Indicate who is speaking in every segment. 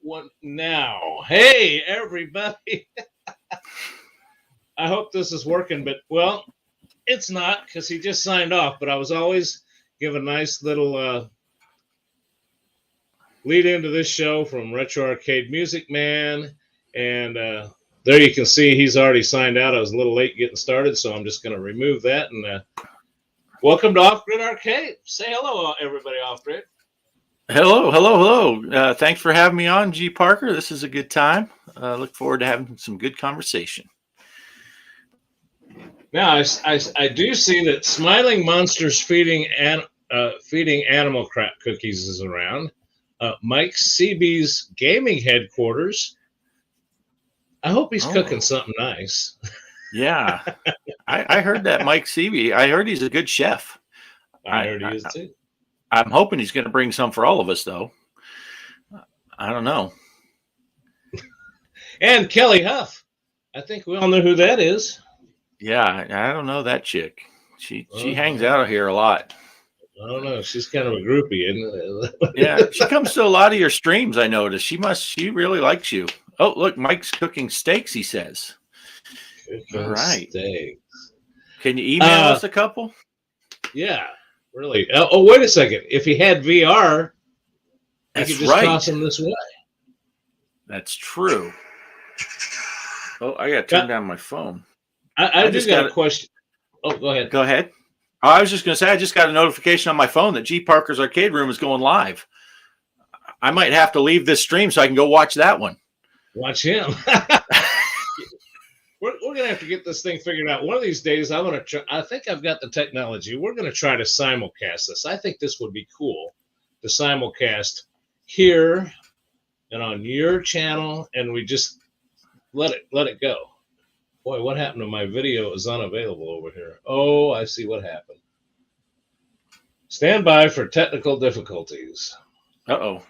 Speaker 1: One now. Hey, everybody. I hope this is working, but well, it's not because he just signed off. But I was always give a nice little lead into this show from Retro Arcade Music Man. And there you can see he's already signed out. I was a little late getting started, so I'm just going to remove that. And welcome to Off Grid Arcade. Say hello, everybody, Off Grid.
Speaker 2: Hello. Thanks for having me on, G.Parker. This is a good time. Look forward to having some good conversation.
Speaker 1: Now, I do see that Smiling Monsters feeding animal crap cookies is around. Mike Seabee's gaming headquarters. I hope he's cooking something nice.
Speaker 2: Yeah, I heard that Mike Seabee. I heard he's a good chef.
Speaker 1: I heard he is too.
Speaker 2: I'm hoping he's going to bring some for all of us, though. I don't know.
Speaker 1: And Kelly Huff. I think we all know who that is.
Speaker 2: Yeah, I don't know that chick. She hangs out here a lot.
Speaker 1: I don't know. She's kind of a groupie, isn't it?
Speaker 2: Yeah, she comes to a lot of your streams, I noticed. She really likes you. Oh, look, Mike's cooking steaks, he says.
Speaker 1: Cooking all right. Steaks.
Speaker 2: Can you email us a couple?
Speaker 1: Yeah, really. Oh, wait a second. If he had VR, you could just toss him this way.
Speaker 2: That's true. Oh, I got to turn down my phone.
Speaker 1: I just got a question. Oh, go ahead.
Speaker 2: Go ahead. Oh, I was just going to say, I just got a notification on my phone that G.Parker's Arcade Room is going live. I might have to leave this stream so I can go watch that one.
Speaker 1: Watch him. We're going to have to get this thing figured out. One of these days, I'm going to try. I think I've got the technology. We're going to try to simulcast this. I think this would be cool to simulcast here and on your channel, and we just let it go. Boy, what happened to my video is unavailable over here. Oh, I see what happened. Stand by for technical difficulties.
Speaker 2: Uh-oh.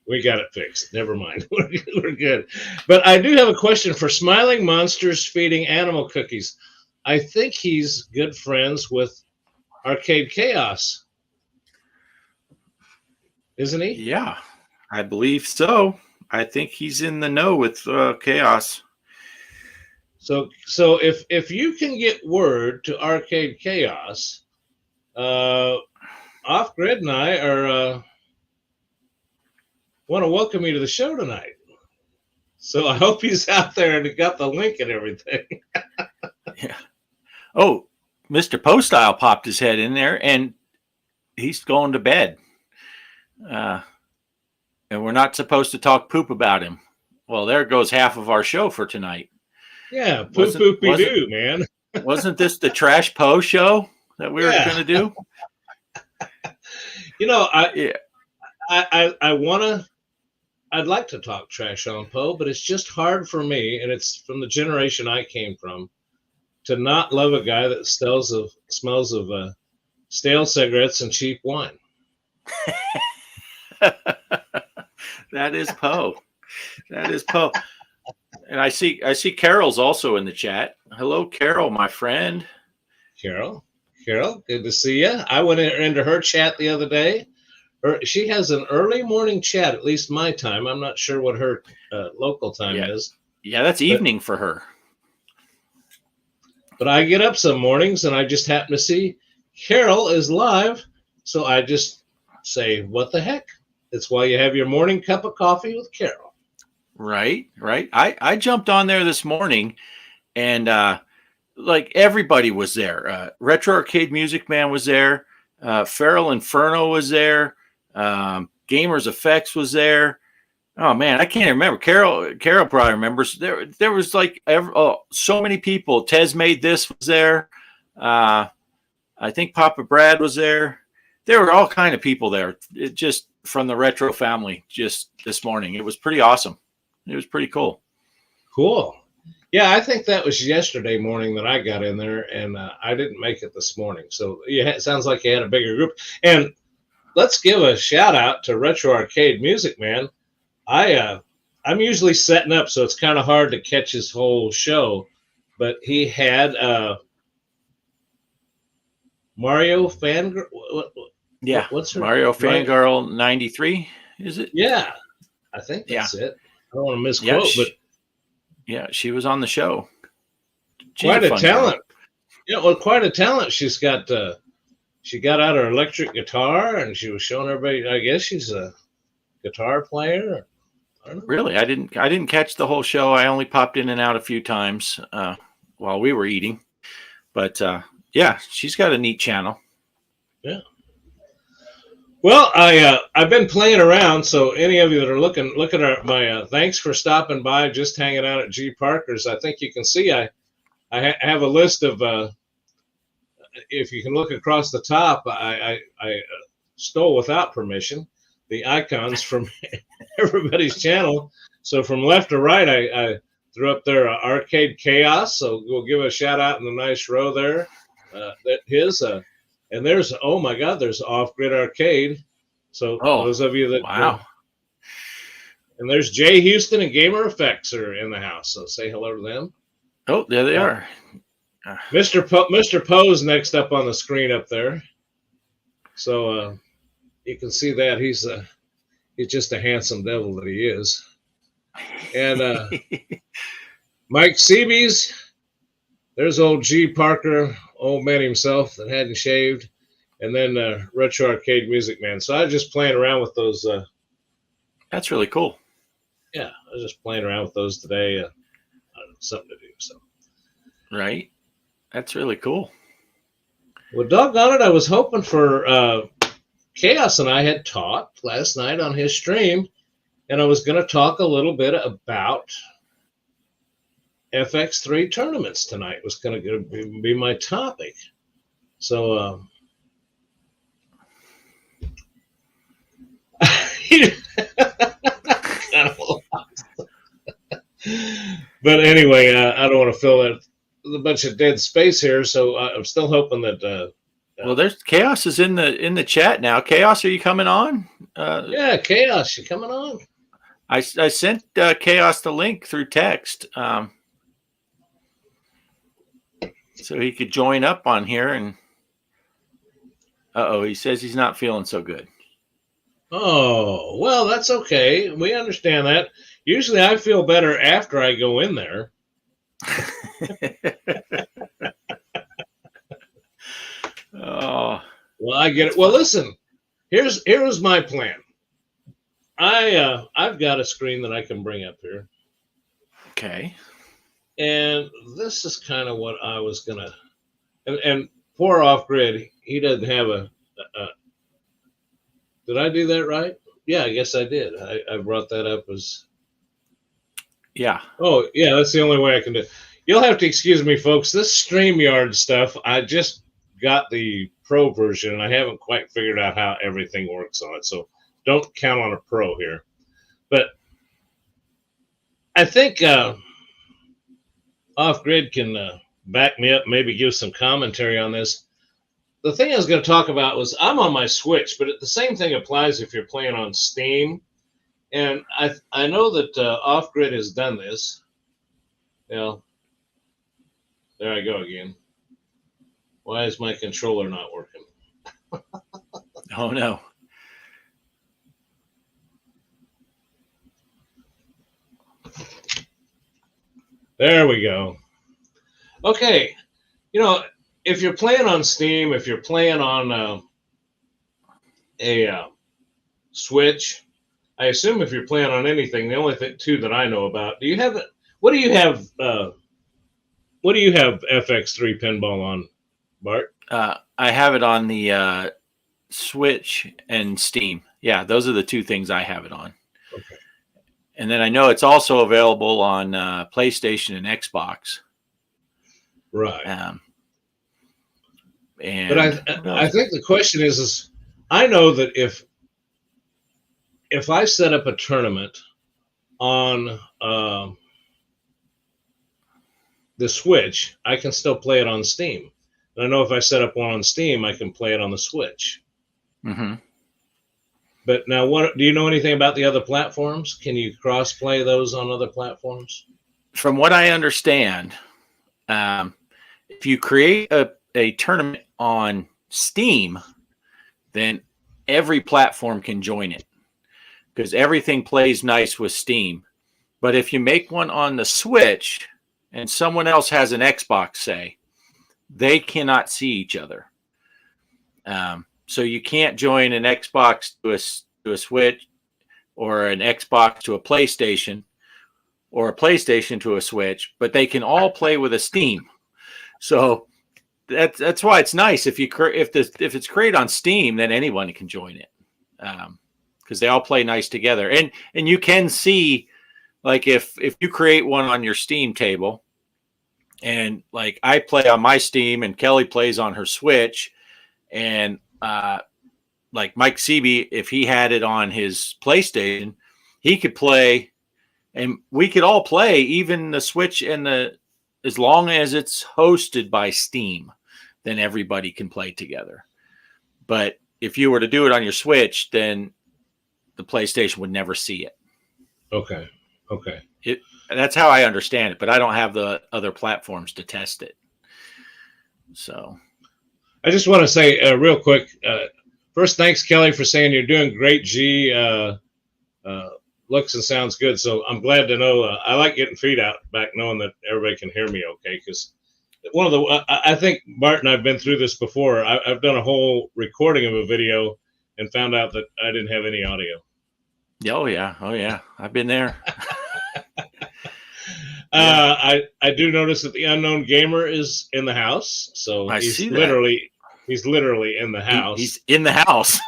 Speaker 1: We got it fixed. Never mind. We're good. But I do have a question for Smiling Monsters feeding animal cookies. I think he's good friends with Arcade Chaos. Isn't he?
Speaker 2: Yeah, I believe so. I think he's in the know with Chaos.
Speaker 1: So if you can get word to Arcade Chaos, Off Grid and I are want to welcome you to the show tonight. So I hope he's out there and got the link and everything.
Speaker 2: Yeah. Oh, Mr. Postile popped his head in there and he's going to bed. And we're not supposed to talk poop about him. Well, there goes half of our show for tonight.
Speaker 1: Yeah, poop-poopy-doo, man.
Speaker 2: Wasn't this the Trash Poe show that we were going to do?
Speaker 1: You know, I'd like to talk trash on Poe, but it's just hard for me, and it's from the generation I came from, to not love a guy that smells of stale cigarettes and cheap wine.
Speaker 2: That is Poe. That is Poe. And I see Carol's also in the chat. Hello, Carol, my friend.
Speaker 1: Carol, good to see you. I went into her chat the other day. She has an early morning chat, at least my time. I'm not sure what her local time is.
Speaker 2: Yeah, that's evening for her.
Speaker 1: But I get up some mornings and I just happen to see Carol is live. So I just say, what the heck? It's why you have your morning cup of coffee with Carol.
Speaker 2: Right. I jumped on there this morning and like everybody was there. Retro Arcade Music Man was there. Feral Inferno was there. Gamers Effects was there. Oh man, I can't remember. Carol probably remembers. There was like so many people. Tez Made This was there. I think Papa Brad was there. There were all kind of people there. It just from the retro family just this morning. It was pretty awesome. It was pretty cool.
Speaker 1: Cool. Yeah, I think that was yesterday morning that I got in there, and I didn't make it this morning. So yeah, it sounds like you had a bigger group. And let's give a shout out to Retro Arcade Music Man. I'm usually setting up, so it's kind of hard to catch his whole show. But he had Mario Fangirl.
Speaker 2: Yeah,
Speaker 1: what's her
Speaker 2: Mario Fangirl 93? Is it?
Speaker 1: Yeah. I think
Speaker 2: Yeah.
Speaker 1: that's it. I don't want to
Speaker 2: Yeah.
Speaker 1: misquote, but
Speaker 2: Yeah. She was on the show. She's a
Speaker 1: quite a
Speaker 2: fun girl.
Speaker 1: talent. Yeah, well, quite a talent. She's got. She got out her electric guitar and she was showing everybody. I guess she's a guitar player. I don't know.
Speaker 2: Really, I didn't catch the whole show. I only popped in and out a few times while we were eating. But yeah, she's got a neat channel.
Speaker 1: Yeah. Well, I've been playing around. So any of you that are look at my thanks for stopping by, just hanging out at G.Parkers. I think you can see I have a list of. If you can look across the top, I stole without permission the icons from everybody's channel. So from left to right, I threw up there Arcade Chaos. So we'll give a shout out in the nice row there. That his and there's oh my God, there's Off Grid Arcade. So those of you that
Speaker 2: wow.
Speaker 1: And there's Jay Houston and Gamer Effects are in the house. So say hello to them.
Speaker 2: Oh, there they are.
Speaker 1: Mr. Poe's next up on the screen up there. So you can see that he's just a handsome devil that he is. And Mike Seabees, there's old G. Parker, old man himself that hadn't shaved, and then Retro Arcade Music Man. So I was just playing around with those.
Speaker 2: That's really cool.
Speaker 1: Yeah, I was just playing around with those today. Something to do. So.
Speaker 2: Right. That's really cool.
Speaker 1: Well, doggone it, I was hoping for Chaos and I had talked last night on his stream, and I was going to talk a little bit about FX3 tournaments tonight. Was going to be my topic. So, but anyway, I don't want to fill that a bunch of dead space here. So I'm still hoping that.
Speaker 2: Well, there's Chaos is in the chat now. Chaos, are you coming on?
Speaker 1: Yeah, Chaos, you coming on?
Speaker 2: I sent Chaos the link through text, so he could join up on here. And he says he's not feeling so good.
Speaker 1: Oh, well, that's okay. We understand that. Usually, I feel better after I go in there.
Speaker 2: Oh,
Speaker 1: well, I get it. Well, listen, here's my plan. I've got a screen that I can bring up here.
Speaker 2: Okay.
Speaker 1: And this is kind of what I was gonna. And poor Off Grid, he doesn't have a. Did I do that right? Yeah, I guess I did. I brought that up as.
Speaker 2: Yeah.
Speaker 1: Oh, yeah, that's the only way I can do it. You'll have to excuse me, folks. This StreamYard stuff, I just got the pro version, and I haven't quite figured out how everything works on it. So don't count on a pro here. But I think Off Grid can back me up, maybe give some commentary on this. The thing I was going to talk about was I'm on my Switch, but the same thing applies if you're playing on Steam. And I know that Off Grid has done this. You know, there I go again. Why is my controller not working?
Speaker 2: Oh, no.
Speaker 1: There we go. Okay. You know, if you're playing on Steam, if you're playing on a Switch, I assume if you're playing on anything, the only two that I know about, do you have what do you have FX3 pinball on, Bart?
Speaker 2: I have it on the Switch and Steam. Yeah, those are the two things I have it on.
Speaker 1: Okay.
Speaker 2: And then I know it's also available on PlayStation and Xbox.
Speaker 1: Right.
Speaker 2: And
Speaker 1: but I think the question is I know that if I set up a tournament on the Switch, I can still play it on Steam. And I know if I set up one on Steam, I can play it on the Switch.
Speaker 2: Mm-hmm.
Speaker 1: But now, what do you know anything about the other platforms? Can you cross-play those on other platforms?
Speaker 2: From what I understand, if you create a tournament on Steam, then every platform can join it. because everything plays nice with Steam. But if you make one on the Switch and someone else has an Xbox, say, they cannot see each other. So you can't join an Xbox to a Switch, or an Xbox to a PlayStation, or a PlayStation to a Switch, but they can all play with a Steam. So that's why it's nice if it's created on Steam, then anyone can join it, because they all play nice together. And you can see, like, if you create one on your Steam table, and like I play on my Steam and Kelly plays on her Switch, and like Mike Seeby, if he had it on his PlayStation, he could play, and we could all play, even the Switch and as long as it's hosted by Steam, then everybody can play together. But if you were to do it on your Switch, then the PlayStation would never see it.
Speaker 1: Okay.
Speaker 2: That's how I understand it, but I don't have the other platforms to test it. So
Speaker 1: I just want to say real quick, first, thanks, Kelly, for saying you're doing great, G. Looks and sounds good. So I'm glad to know. I like getting feedback, knowing that everybody can hear me okay. Because one of the, I think Bart and I've been through this before. I've done a whole recording of a video and found out that I didn't have any audio.
Speaker 2: Oh yeah. I've been there.
Speaker 1: I do notice that the unknown gamer is in the house. So he's literally in the house.
Speaker 2: He's in the house.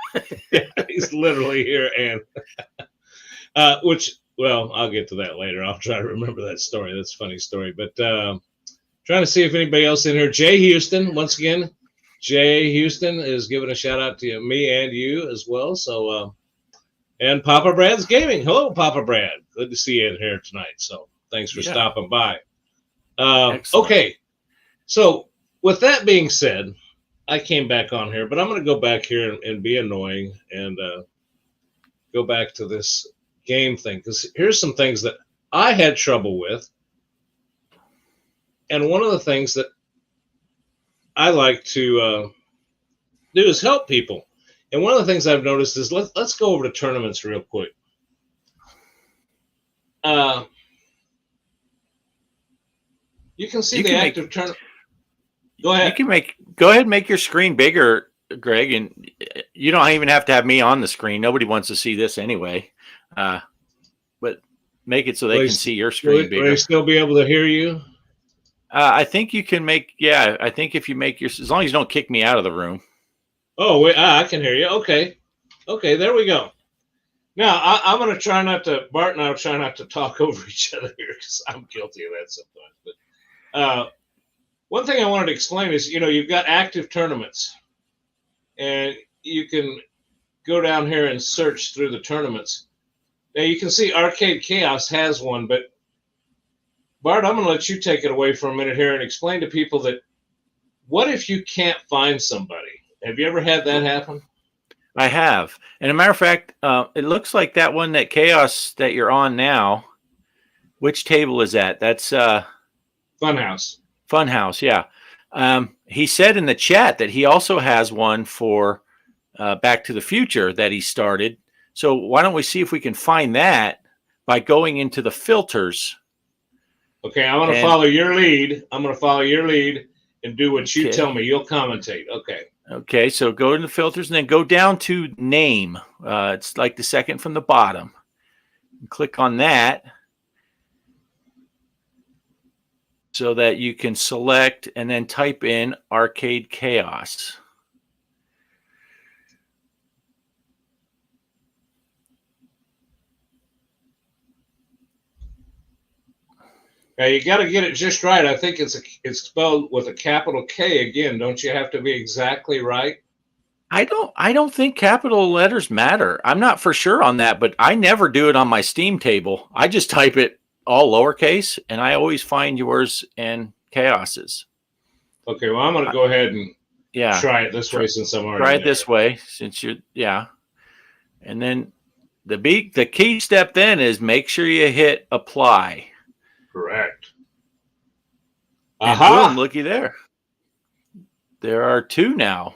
Speaker 1: Yeah, he's literally here, and which, well, I'll get to that later. I'll try to remember that story. That's a funny story. But trying to see if anybody else in here. Jay Houston, once again, Jay Houston is giving a shout out to me and you as well. So, and Papa Brad's Gaming. Hello, Papa Brad. Good to see you in here tonight. So thanks for stopping by. Okay. So with that being said, I came back on here, but I'm going to go back here and be annoying and go back to this game thing, because here's some things that I had trouble with. And one of the things that I like to do is help people. And one of the things I've noticed is let's go over to tournaments real quick. You can see the active tournament. Go ahead.
Speaker 2: Go ahead and make your screen bigger, Greg, and you don't even have to have me on the screen. Nobody wants to see this anyway. But make it so they can see your screen bigger.
Speaker 1: Will they still be able to hear you?
Speaker 2: I think you can I think if you make as long as you don't kick me out of the room.
Speaker 1: Oh, wait, I can hear you. Okay, there we go. Now, I'm going to try not to, Bart and I will try not to talk over each other here, because I'm guilty of that sometimes. But one thing I wanted to explain is, you've got active tournaments, and you can go down here and search through the tournaments. Now, you can see Arcade Chaos has one, but Bart, I'm going to let you take it away for a minute here and explain to people that what if you can't find somebody? Have you ever had that happen?
Speaker 2: I have. And a matter of fact, it looks like that one, that Chaos that you're on now. Which table is that? That's
Speaker 1: Funhouse.
Speaker 2: Funhouse, yeah. He said in the chat that he also has one for Back to the Future that he started. So why don't we see if we can find that by going into the filters.
Speaker 1: Okay, I'm going to follow your lead. And do what you tell me. You'll commentate.
Speaker 2: Okay, so go into filters and then go down to name. It's like the second from the bottom. Click on that so that you can select and then type in Arcade Chaos.
Speaker 1: Now you got to get it just right. I think it's spelled with a capital K again. Don't you have to be exactly right?
Speaker 2: I don't think capital letters matter. I'm not for sure on that, but I never do it on my Steam table. I just type it all lowercase, and I always find yours and Chaos's.
Speaker 1: Okay, well, I'm going to go ahead and try it this way since I'm already
Speaker 2: Try it this way since you're And then the key step then is make sure you hit apply.
Speaker 1: Correct.
Speaker 2: And boom, looky there. There are two now.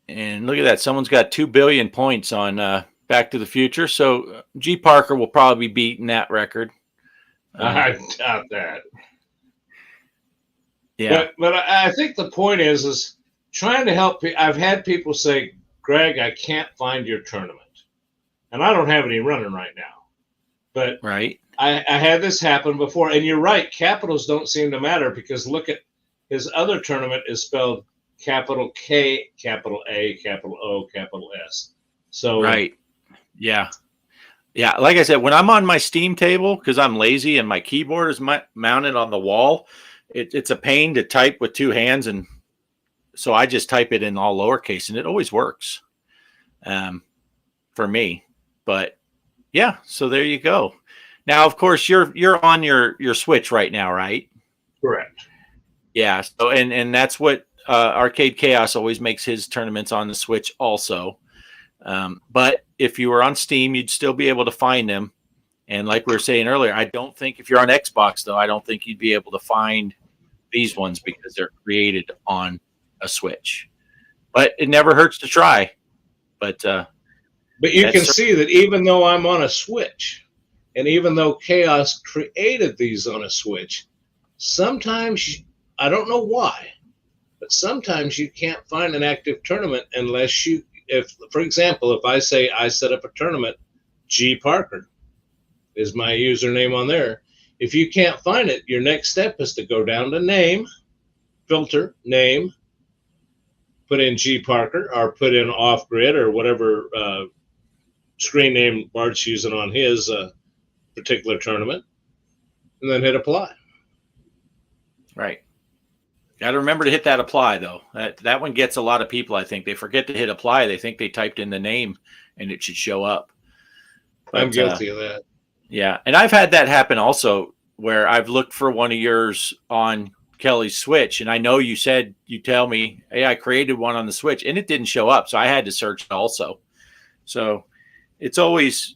Speaker 2: And look at that. Someone's got 2 billion points on Back to the Future. So G. Parker will probably be beating that record.
Speaker 1: I doubt that.
Speaker 2: Yeah.
Speaker 1: But I think the point is trying to help. I've had people say, Greg, I can't find your tournament. And I don't have any running right now. But
Speaker 2: right.
Speaker 1: I had this happen before. And you're right. Capitals don't seem to matter because look at his other tournament is spelled capital K, capital A, capital O, capital S. So
Speaker 2: right. Yeah. Yeah. Like I said, when I'm on my Steam table, because I'm lazy and my keyboard is mounted on the wall, it's a pain to type with two hands. And so I just type it in all lowercase and it always works for me. But yeah, so there you go. Now, of course, you're on your Switch right now, right?
Speaker 1: Correct.
Speaker 2: Yeah. So and that's what Arcade Chaos always makes his tournaments on the Switch also. But if you were on Steam, you'd still be able to find them. And like we were saying earlier, I don't think if you're on Xbox, though, I don't think you'd be able to find these ones because they're created on a Switch. But it never hurts to try. But
Speaker 1: you can see that even though I'm on a Switch, and even though Chaos created these on a Switch, sometimes, I don't know why, but sometimes you can't find an active tournament unless if, for example, if I say I set up a tournament, G.Parker is my username on there. If you can't find it, your next step is to go down to name, filter, name, put in G.Parker, or put in off-grid or whatever screen name Bart's using on his particular tournament, and then hit apply.
Speaker 2: Right. Got to remember to hit that apply, though. That one gets a lot of people, I think. They forget to hit apply. They think they typed in the name and it should show up. But,
Speaker 1: I'm guilty of that.
Speaker 2: Yeah. And I've had that happen also where I've looked for one of yours on Kelly's Switch. And I know you tell me, hey, I created one on the Switch and it didn't show up. So I had to search also. So it's always,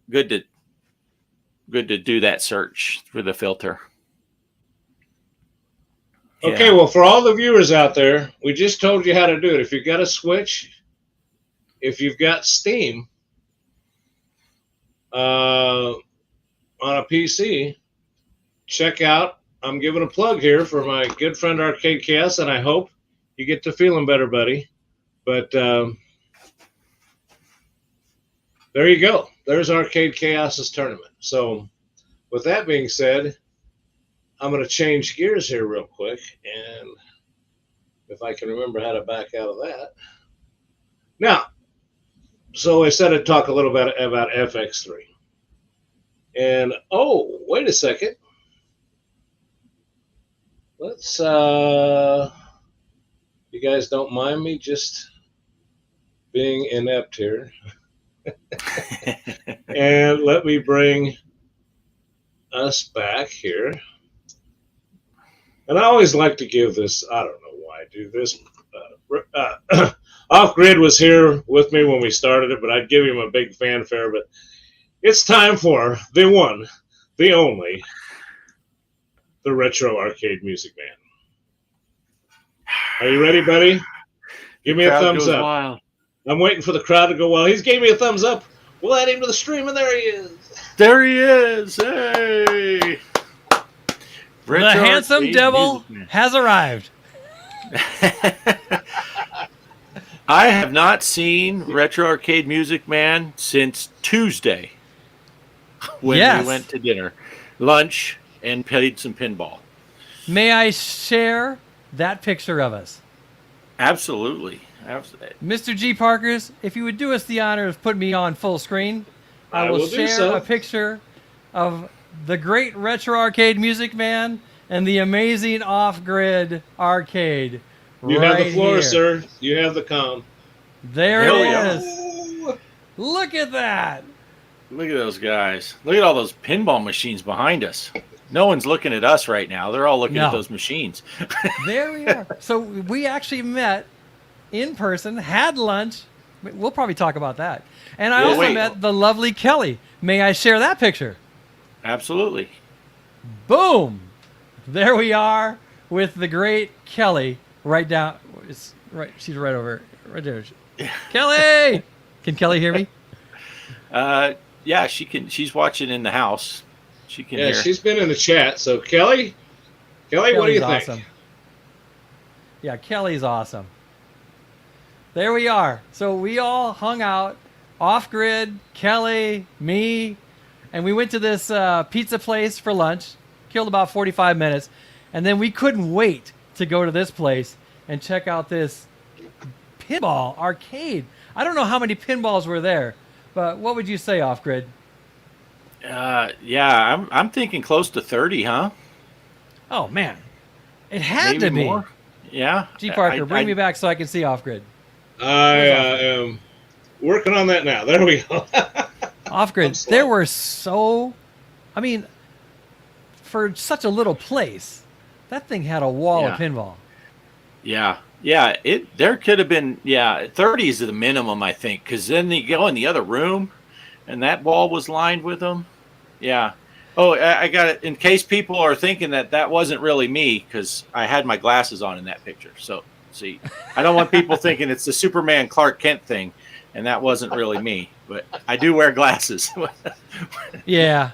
Speaker 2: good to do that search through the filter.
Speaker 1: Okay, well, for all the viewers out there, we just told you how to do it. If you've got a Switch, if you've got Steam on a PC, check out, I'm giving a plug here for my good friend Arcade Chaos, and I hope you get to feeling better, buddy. But there you go. There's Arcade Chaos's tournament. So with that being said, I'm going to change gears here real quick, and if I can remember how to back out of that. Now, so I said I'd talk a little bit about FX3. And, oh, wait a second. Let's, you guys don't mind me just being inept here. And let me bring us back here. And I always like to give this, I don't know why I do this. Off-Grid was here with me when we started it, but I'd give him a big fanfare. But it's time for the one, the only, the Retro Arcade Music Man. Are you ready, buddy? Give me a thumbs up.
Speaker 2: Wild.
Speaker 1: I'm waiting for the crowd to go wild. He's gave me a thumbs up. We'll add him to the stream, and there he is.
Speaker 2: There he is. Hey.
Speaker 3: The handsome devil has arrived.
Speaker 2: I have not seen Retro Arcade Music Man since Tuesday when we went to dinner, lunch, and played some pinball.
Speaker 3: May I share that picture of us?
Speaker 2: Absolutely.
Speaker 3: Mr. G.Parkers, if you would do us the honor of putting me on full screen, I will share a picture of the great Retro Arcade Music Man and the amazing Off-Grid Arcade.
Speaker 1: You have the floor, sir. You have the com.
Speaker 3: There it is. Look at that.
Speaker 2: Look at those guys. Look at all those pinball machines behind us. No one's looking at us right now. They're all looking at those machines.
Speaker 3: There we are. So we actually met in person, had lunch. We'll probably talk about that. And I also met the lovely Kelly. May I share that picture?
Speaker 2: Absolutely.
Speaker 3: Boom. There we are with the great Kelly right down. She's right over Right there. Kelly! Can Kelly hear me?
Speaker 2: Yeah, she can. She's watching in the house. She can hear.
Speaker 1: Yeah, she's been in the chat. So Kelly, what do you think?
Speaker 3: Awesome. Yeah, Kelly's awesome. There we are. So we all hung out off grid, Kelly, me, and we went to this pizza place for lunch, killed about 45 minutes, and then we couldn't wait to go to this place and check out this pinball arcade. I don't know how many pinballs were there, but what would you say, off grid?
Speaker 2: Yeah, I'm thinking close to 30, huh?
Speaker 3: Oh man, it had
Speaker 2: Maybe
Speaker 3: to be.
Speaker 2: More. Yeah.
Speaker 3: G. Parker, bring me back so I can see off grid.
Speaker 1: I am working on that now. There we go.
Speaker 3: Off grid. There were I mean, for such a little place, that thing had a wall of pinball.
Speaker 2: Yeah. Yeah, there could have been 30 is the minimum, I think, because then you go in the other room, and that wall was lined with them. Yeah. Oh, I got it. In case people are thinking that wasn't really me, because I had my glasses on in that picture. So, see, I don't want people thinking it's the Superman Clark Kent thing, and that wasn't really me. But I do wear glasses.
Speaker 3: Yeah.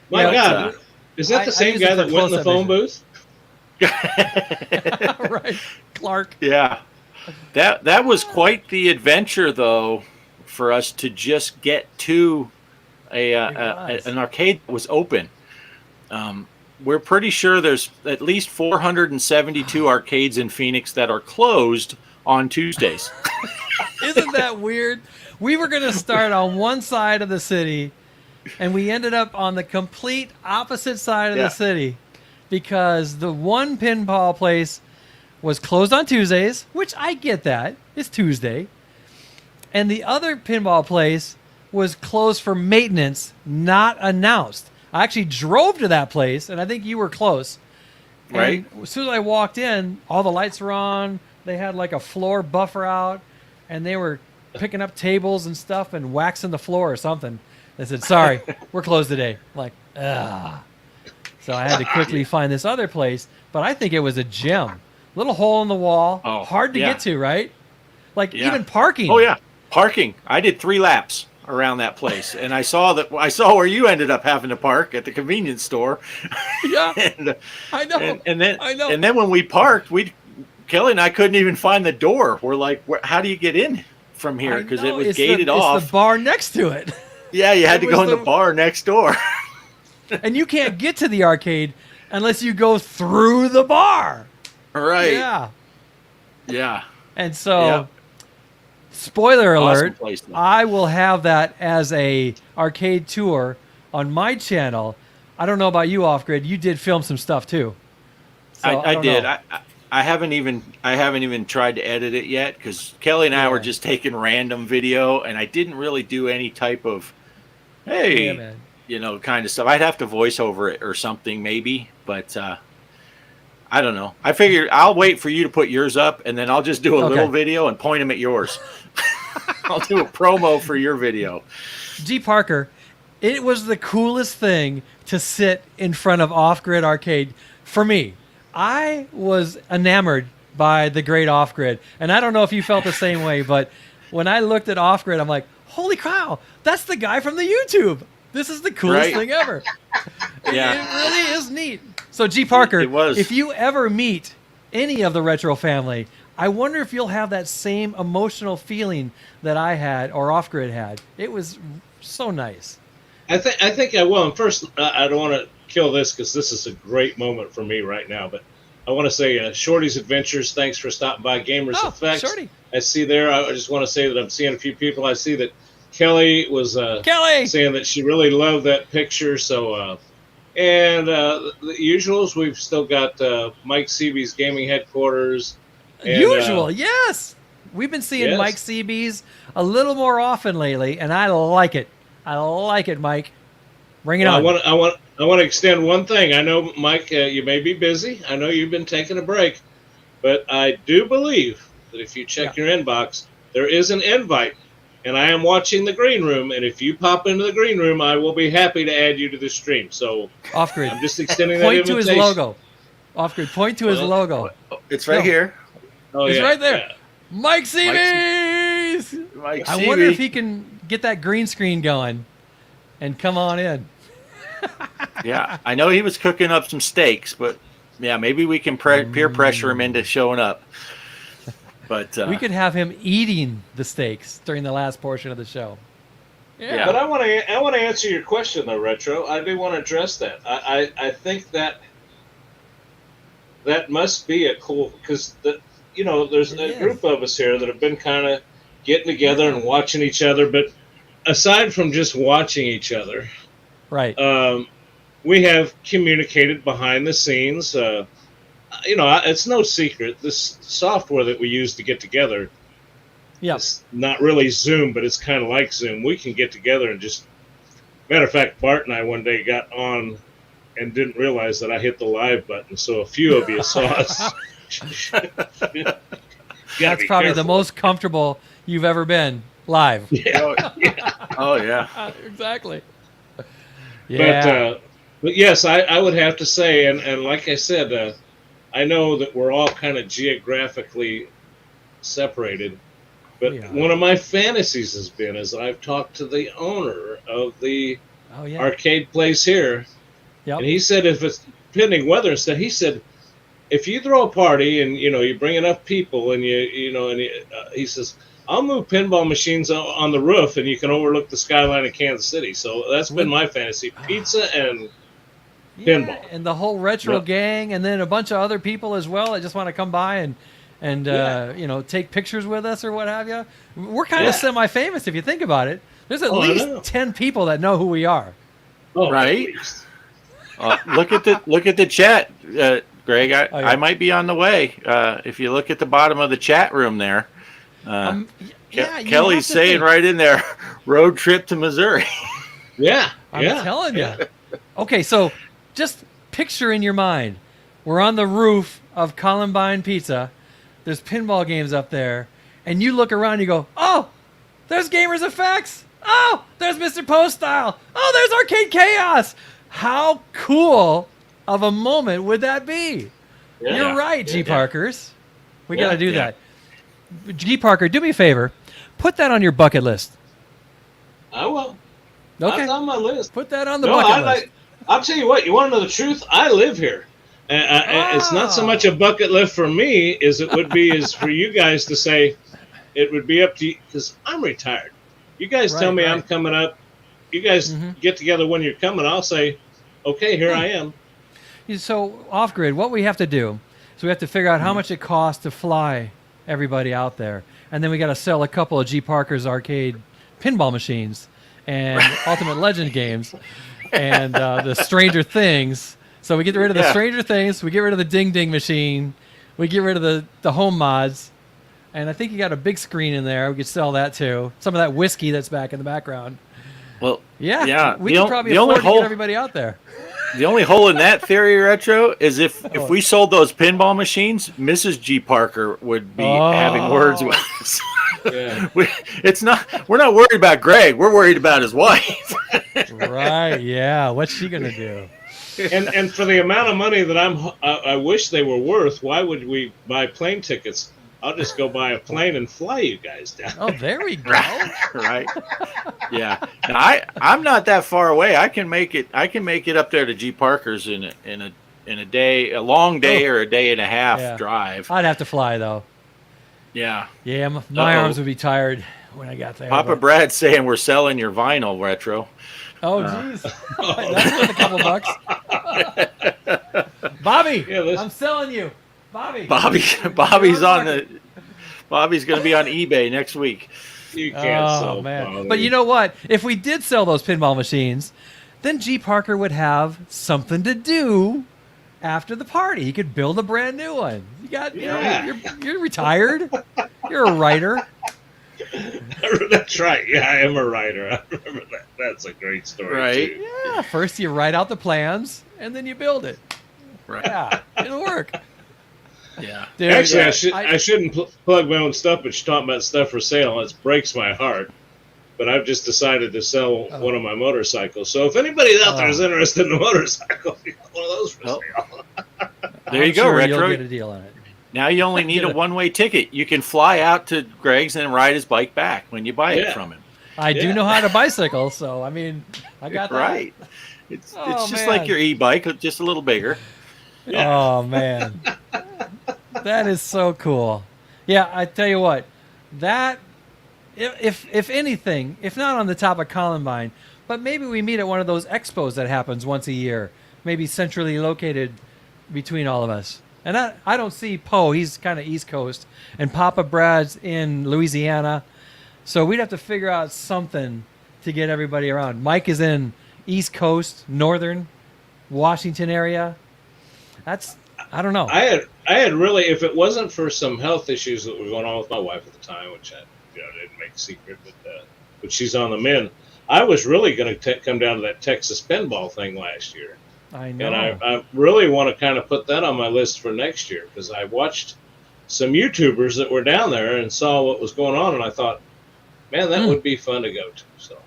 Speaker 1: My God, is that the same guy that went in the phone booth?
Speaker 3: Right, Clark.
Speaker 2: Yeah, that was quite the adventure, though, for us to just get to an arcade that was open. We're pretty sure there's at least 472 arcades in Phoenix that are closed on Tuesdays.
Speaker 3: Isn't that weird? We were going to start on one side of the city, and we ended up on the complete opposite side of the city because the one pinball place was closed on Tuesdays, which I get that. It's Tuesday. And the other pinball place was closed for maintenance, not announced. I actually drove to that place, and I think you were close.
Speaker 2: Right.
Speaker 3: And as soon as I walked in, all the lights were on. They had like a floor buffer out, and they were picking up tables and stuff and waxing the floor or something. They said, sorry, we're closed today. I'm like, ugh. So I had to quickly find this other place, but I think it was a gem. Little hole in the wall, hard to get to, right? Like even parking.
Speaker 2: Oh yeah, parking. I did 3 laps around that place, and I saw where you ended up having to park at the convenience store.
Speaker 3: Yeah,
Speaker 2: and,
Speaker 3: I know.
Speaker 2: And then
Speaker 3: I know.
Speaker 2: And then when we parked, Kelly and I couldn't even find the door. We're like, how do you get in from here? Because it was gated off.
Speaker 3: It's the bar next to it.
Speaker 2: Yeah, you had to go in the bar next door.
Speaker 3: And you can't get to the arcade unless you go through the bar.
Speaker 2: Right.
Speaker 3: Yeah.
Speaker 2: Yeah.
Speaker 3: And so, spoiler alert,
Speaker 2: place,
Speaker 3: I will have that as a arcade tour on my channel. I don't know about you, Off Grid. You did film some stuff too. So
Speaker 2: I did. I haven't even tried to edit it yet because Kelly and I were just taking random video, and I didn't really do any type of kind of stuff. I'd have to voice over it or something maybe, but I don't know. I figured I'll wait for you to put yours up, and then I'll just do a little video and point them at yours. I'll do a promo for your video.
Speaker 3: G. Parker, it was the coolest thing to sit in front of Off Grid Arcade for me. I was enamored by the great Off Grid, and I don't know if you felt the same way, but when I looked at Off Grid, I'm like, holy cow, that's the guy from the YouTube. This is the coolest thing ever. It really is neat. So, G. Parker, if you ever meet any of the Retro family, I wonder if you'll have that same emotional feeling that I had or Off Grid had. It was so nice.
Speaker 1: I think I will. And first, I don't want to kill this because this is a great moment for me right now. But I want to say, Shorty's Adventures, thanks for stopping by. Gamers Effects.
Speaker 3: Shorty.
Speaker 1: I see there. I just want to say that I'm seeing a few people. I see that Kelly was saying that she really loved that picture. So, the usuals, we've still got Mike Seaby's Gaming Headquarters. And,
Speaker 3: yes. We've been seeing Mike Seaby's a little more often lately, and I like it. I like it, Mike. Bring it on.
Speaker 1: I want to extend one thing. I know, Mike, you may be busy. I know you've been taking a break, but I do believe that if you check your inbox, there is an invite, and I am watching the green room. And if you pop into the green room, I will be happy to add you to the stream. So,
Speaker 3: Off Grid,
Speaker 1: I'm just extending that
Speaker 3: point
Speaker 1: invitation.
Speaker 3: to his logo. Off Grid, point to his logo.
Speaker 2: It's right here.
Speaker 1: Oh,
Speaker 3: it's right there. Mike Seabees! I wonder if he can get that green screen going and come on in.
Speaker 2: Yeah, I know he was cooking up some steaks, but yeah, maybe we can peer pressure him into showing up. But
Speaker 3: we could have him eating the steaks during the last portion of the show.
Speaker 1: Yeah. But I want to answer your question though, Retro. I do want to address that. I think that must be a cool, because there's a group of us here that have been kind of getting together and watching each other. But aside from just watching each other,
Speaker 3: right?
Speaker 1: We have communicated behind the scenes. It's no secret. This software that we use to get together, it's not really Zoom, but it's kind of like Zoom. We can get together and just. Matter of fact, Bart and I one day got on and didn't realize that I hit the live button. So a few of you saw us.
Speaker 3: That's probably the most comfortable you've ever been live.
Speaker 1: Yeah.
Speaker 2: Oh yeah.
Speaker 3: Exactly. Yeah.
Speaker 1: But yes, I would have to say, and like I said, I know that we're all kind of geographically separated, but one of my fantasies has been is I've talked to the owner of the arcade place here, and he said if it's pending weather and stuff, he said if you throw a party and you bring enough people and he says I'll move pinball machines on the roof and you can overlook the skyline of Kansas City. So that's been my fantasy: pizza and pinball,
Speaker 3: and the whole retro gang, and then a bunch of other people as well that just want to come by and take pictures with us or what have you. We're kind of semi-famous if you think about it. There's at least 10 people that know who we are.
Speaker 1: Oh,
Speaker 2: right. Look at the chat, Greg. I might be on the way. If you look at the bottom of the chat room there, Kelly's saying right in there, road trip to Missouri.
Speaker 3: I'm telling you. Okay, so just picture in your mind, we're on the roof of Columbine Pizza. There's pinball games up there, and you look around and you go, oh, there's Gamers Effects. Oh, there's Mr. Post Style. Oh, there's Arcade Chaos. How cool of a moment would that be? Yeah. You're right, G.Parkers. We got to do that. G.Parker, do me a favor. Put that on your bucket list.
Speaker 1: I will.
Speaker 3: Okay.
Speaker 1: That's on my list.
Speaker 3: Put that on the bucket list.
Speaker 1: I'll tell you what. You want to know the truth? I live here. It's not so much a bucket list for me as it would be is for you guys to say. It would be up to you because I'm retired. You guys tell me I'm coming up. You guys get together when you're coming. I'll say, okay, here I am.
Speaker 3: So off grid, what we have to do is we have to figure out how much it costs to fly everybody out there, and then we got to sell a couple of G.Parkers arcade pinball machines and Ultimate Legend games and the Stranger Things. So we get rid of the Stranger Things, we get rid of the Ding Ding machine, we get rid of the home mods, and I think you got a big screen in there. We could sell that too. Some of that whiskey that's back in the background.
Speaker 2: Well,
Speaker 3: we could probably afford to get everybody out there.
Speaker 2: The only hole in that theory, Retro, is if we sold those pinball machines, Mrs. G.Parker would be having words with us.
Speaker 1: Yeah.
Speaker 2: We're not worried about Greg. We're worried about his wife.
Speaker 3: Right? Yeah. What's she gonna do?
Speaker 1: And for the amount of money that I wish they were worth, why would we buy plane tickets? I'll just go buy a plane and fly you guys down.
Speaker 3: Oh, there we go.
Speaker 2: Right. Yeah. Now, I'm not that far away. I can make it up there to G.Parkers in a day, a long day or a day and a half drive.
Speaker 3: I'd have to fly though.
Speaker 2: Yeah.
Speaker 3: Yeah, my arms would be tired when I got there.
Speaker 2: Papa Brad's saying we're selling your vinyl, Retro.
Speaker 3: Oh, jeez. That's worth a couple bucks. Bobby, I'm selling you. Bobby's on Bobby's going to be on eBay next week.
Speaker 1: You can't sell
Speaker 3: man.
Speaker 1: Bobby.
Speaker 3: But you know what? If we did sell those pinball machines, then G.Parker would have something to do after the party. He could build a brand new one. You're retired. You're a writer.
Speaker 1: That's right. Yeah, I am a writer. I remember that. That's a great story.
Speaker 2: Right.
Speaker 1: Too.
Speaker 3: Yeah. First you write out the plans and then you build it.
Speaker 2: Right.
Speaker 3: Yeah. It'll work.
Speaker 2: Yeah.
Speaker 1: Dude, actually, I shouldn't plug my own stuff, but you're talking about stuff for sale. It breaks my heart. But I've just decided to sell one of my motorcycles. So if anybody out there is interested in a motorcycle, one of those for sale.
Speaker 2: There you go, Retro.
Speaker 3: You'll get a deal on it.
Speaker 2: Now you only need a one-way ticket. You can fly out to Greg's and ride his bike back when you buy it from him.
Speaker 3: I do know how to bicycle, so I mean, I got that.
Speaker 2: Right. It's just like your e-bike, just a little bigger.
Speaker 3: Yeah. Oh man, that is so cool. Yeah, I tell you what, that if anything, if not on the top of Columbine, but maybe we meet at one of those expos that happens once a year, maybe centrally located between all of us. And I don't see Poe. He's kind of East Coast, and Papa Brad's in Louisiana. So we'd have to figure out something to get everybody around. Mike is in East Coast, Northern Washington area. I don't know.
Speaker 1: I had really, if it wasn't for some health issues that were going on with my wife at the time, which I didn't make secret, but she's on the mend. I was really going to come down to that Texas pinball thing last year.
Speaker 3: I know.
Speaker 1: And I really want to kind of put that on my list for next year, because I watched some YouTubers that were down there and saw what was going on, and I thought, man, that would be fun to go to. So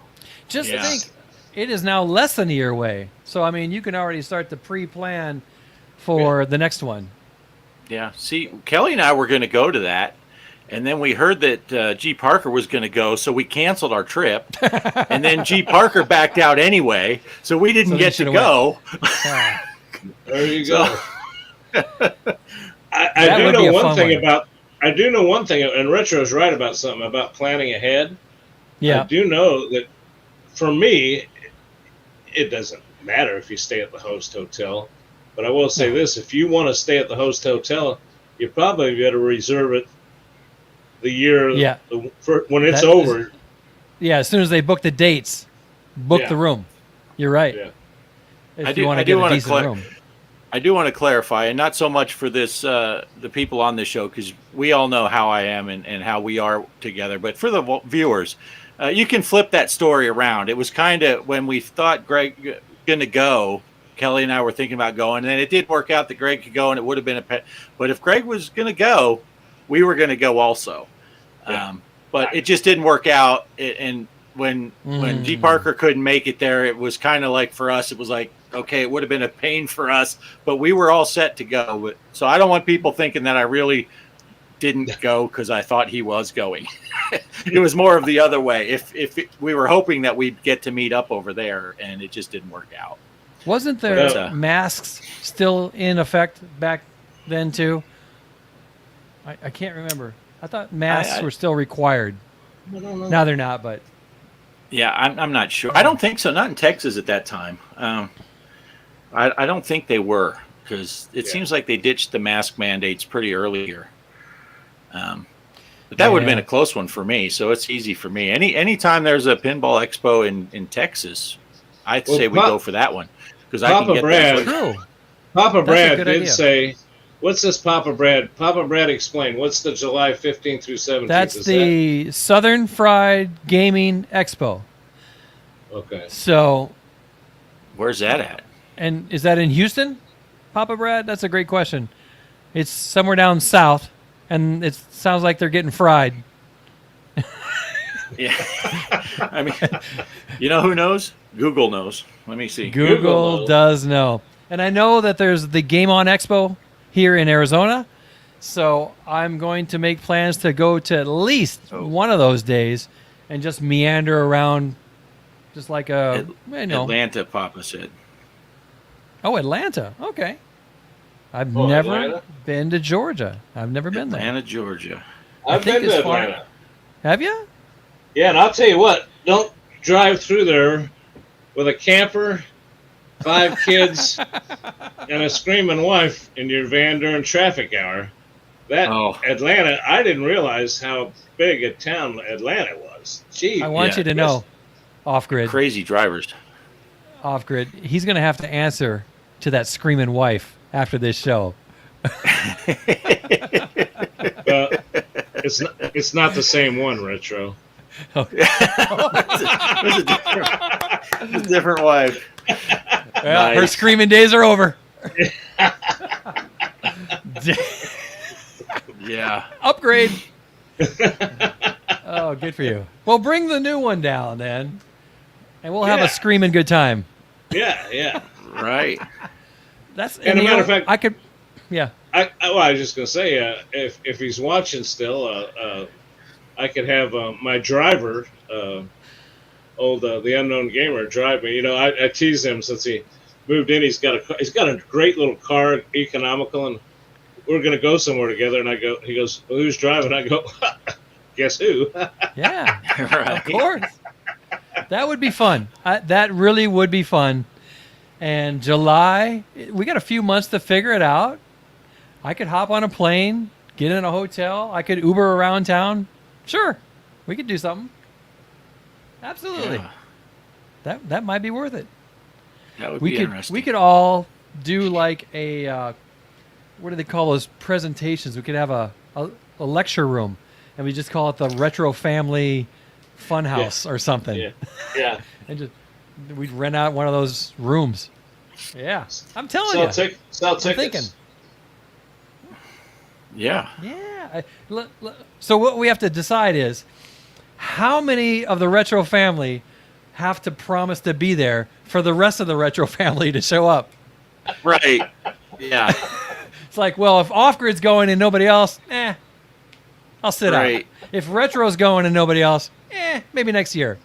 Speaker 3: just think, it is now less than a year away. So, I mean, you can already start to pre-plan for the next one.
Speaker 2: Yeah. See, Kelly and I were going to go to that, and then we heard that G.Parker was going to go, so we canceled our trip. And then G.Parker backed out anyway, so we didn't get to go.
Speaker 1: There you go. I do know one thing about. I do know one thing, and Retro's right about something about planning ahead.
Speaker 3: Yeah.
Speaker 1: I do know that for me, it doesn't matter if you stay at the host hotel. But I will say this, if you want to stay at the host hotel, you probably got to reserve it the year when it's over.
Speaker 3: As soon as they book the dates, book the room. You're right.
Speaker 1: Yeah.
Speaker 3: If you want to get a decent room.
Speaker 2: I do want to clarify, and not so much for this the people on this show, because we all know how I am and how we are together, but for the viewers, you can flip that story around. It was kind of when we thought Greg going to go, Kelly and I were thinking about going, and it did work out that Greg could go, and it would have been but if Greg was going to go, we were going to go also.
Speaker 1: Yeah.
Speaker 2: But it just didn't work out, and when G.Parker couldn't make it there, it was kind of like, for us, it was like, okay, it would have been a pain for us, but we were all set to go. So I don't want people thinking that I really didn't go because I thought he was going. It was more of the other way. We were hoping that we'd get to meet up over there, and it just didn't work out.
Speaker 3: Wasn't there masks still in effect back then too? I can't remember. I thought masks were still required.
Speaker 1: I don't know.
Speaker 3: Now they're not, but
Speaker 2: yeah, I'm not sure. I don't think so. Not in Texas at that time. I don't think they were, because it seems like they ditched the mask mandates pretty earlier. But that would have been a close one for me, so it's easy for me. Anytime there's a pinball expo in Texas, I'd say we go for that one, because I can get that.
Speaker 1: Papa Brad did say, what's this Papa Brad? Papa Brad, explain. What's the July 15th through 17th?
Speaker 3: That's the Southern Fried Gaming Expo.
Speaker 1: Okay.
Speaker 3: So,
Speaker 2: where's that at?
Speaker 3: And is that in Houston, Papa Brad? That's a great question. It's somewhere down south, and it sounds like they're getting fried.
Speaker 2: Yeah. I mean, you know who knows? Google knows. Let me see.
Speaker 3: Google does know. And I know that there's the Game On Expo here in Arizona, so I'm going to make plans to go to at least one of those days and just meander around, just like
Speaker 2: Atlanta, Papa said.
Speaker 3: Oh, Atlanta. Okay. I've never been to Georgia. I've never been there.
Speaker 2: Atlanta, Georgia.
Speaker 1: I've been to Atlanta.
Speaker 3: Have you?
Speaker 1: Yeah, and I'll tell you what, don't drive through there with a camper, 5 kids, and a screaming wife in your van during traffic hour. Atlanta, I didn't realize how big a town Atlanta was. Gee,
Speaker 3: I want you to know, Off-Grid.
Speaker 2: Crazy drivers.
Speaker 3: Off-Grid. He's going to have to answer to that screaming wife after this show.
Speaker 1: It's not the same one, Retro.
Speaker 3: Okay.
Speaker 2: It's a different wife.
Speaker 3: Well, her screaming days are over.
Speaker 2: Yeah.
Speaker 3: Upgrade. Oh, good for you. Well, bring the new one down then, and we'll have a screaming good time.
Speaker 1: Yeah.
Speaker 2: Right.
Speaker 3: That's
Speaker 1: and a matter of fact,
Speaker 3: I
Speaker 1: well, I was just gonna say, if he's watching still, I could have my driver, the unknown gamer, drive me. You know, I tease him since he moved in. He's got a great little car, economical, and we're gonna go somewhere together. And he goes, well, who's driving? I go, guess who?
Speaker 3: Yeah,
Speaker 2: Right.
Speaker 3: of course. That would be fun. That really would be fun. And July, we got a few months to figure it out. I could hop on a plane, get in a hotel. I could Uber around town. Sure, we could do something. Absolutely.
Speaker 2: Yeah.
Speaker 3: That might be worth it.
Speaker 2: That would be interesting.
Speaker 3: We could all do like a what do they call those presentations? We could have a lecture room, and we just call it the Retro Family Funhouse or something.
Speaker 1: Yeah.
Speaker 3: And just we'd rent out one of those rooms. Yeah, I'm telling you.
Speaker 1: Sell tickets.
Speaker 3: I'm thinking.
Speaker 2: Yeah.
Speaker 3: Yeah. So what we have to decide is how many of the Retro Family have to promise to be there for the rest of the Retro Family to show up.
Speaker 2: Right. Yeah.
Speaker 3: It's like, well, if Off Grid's going and nobody else, I'll sit out. If Retro's going and nobody else, maybe next year.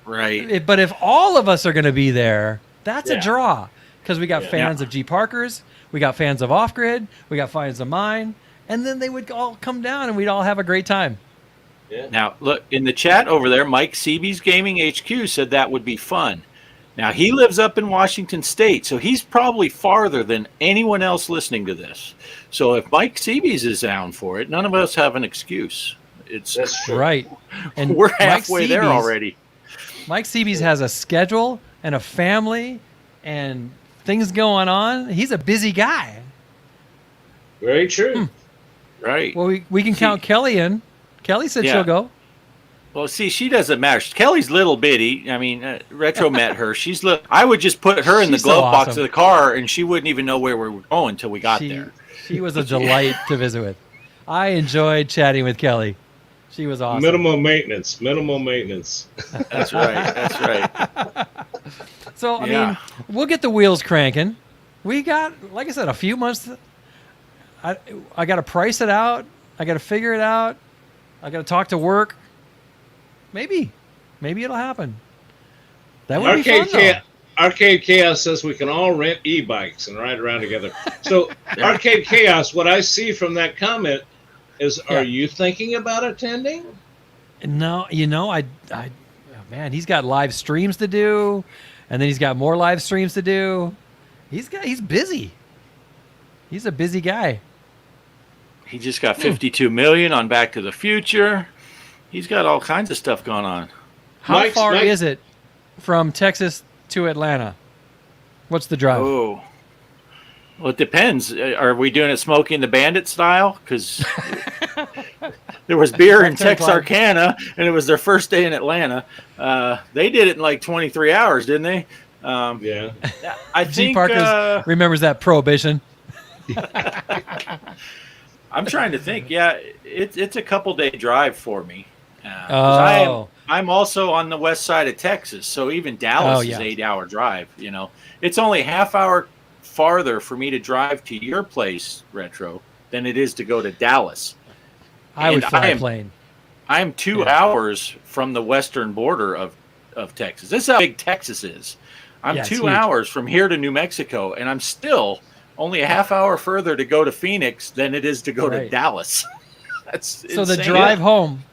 Speaker 2: Right.
Speaker 3: But if all of us are going to be there, that's a draw. Because we got fans
Speaker 2: Yeah.
Speaker 3: of G.Parkers, we got fans of Off Grid, we got fans of mine, and then they would all come down and we'd all have a great time.
Speaker 1: Yeah.
Speaker 2: Now, look, in the chat over there, Mike Seabee's Gaming HQ said that would be fun. Now, he lives up in Washington State, so he's probably farther than anyone else listening to this. So if Mike Seabee's is down for it, none of us have an excuse.
Speaker 1: That's true.
Speaker 3: Right. And
Speaker 2: We're halfway there already.
Speaker 3: Mike Seabees has a schedule and a family and things going on. He's a busy guy.
Speaker 1: Very true.
Speaker 2: Right.
Speaker 3: Well, we can count Kelly in. Kelly said she'll go.
Speaker 2: Well, see, she doesn't matter. Kelly's little bitty. I mean, Retro met her. She's I would just put her in the glove box of the car, and she wouldn't even know where we were going until we got there.
Speaker 3: She was a delight to visit with. I enjoyed chatting with Kelly. She was awesome.
Speaker 1: Minimal maintenance.
Speaker 2: That's right. That's right.
Speaker 3: So, I mean, we'll get the wheels cranking. We got, like I said, a few months. I got to price it out. I got to figure it out. I got to talk to work. Maybe it'll happen. That would be fun, though.
Speaker 1: Arcade Chaos says we can all rent e-bikes and ride around together. So, Arcade Chaos, what I see from that comment is, are you thinking about attending?
Speaker 3: No, man, he's got live streams to do, and then he's got more live streams to do. He's busy. He's a busy guy.
Speaker 2: He just got $52 million on Back to the Future. He's got all kinds of stuff going on.
Speaker 3: How far is it from Texas to Atlanta? What's the drive?
Speaker 2: Oh, well, it depends. Are we doing it Smokey and the Bandit style? Because there was beer in Texarkana, and it was their first day in Atlanta. They did it in like 23 hours, didn't they?
Speaker 1: Yeah.
Speaker 2: I think
Speaker 3: G.Parkers remembers that prohibition.
Speaker 2: I'm trying to think. Yeah, it's a couple-day drive for me. I'm also on the west side of Texas, so even Dallas is an 8-hour drive. You know, it's only a half hour farther for me to drive to your place, Retro, than it is to go to Dallas.
Speaker 3: I would fly a plane.
Speaker 2: I'm 2 hours from the western border of Texas. This is how big Texas is. I'm 2 hours from here to New Mexico, and I'm still only a half hour further to go to Phoenix than it is to go to Dallas. That's
Speaker 3: so
Speaker 2: insane.
Speaker 3: The drive home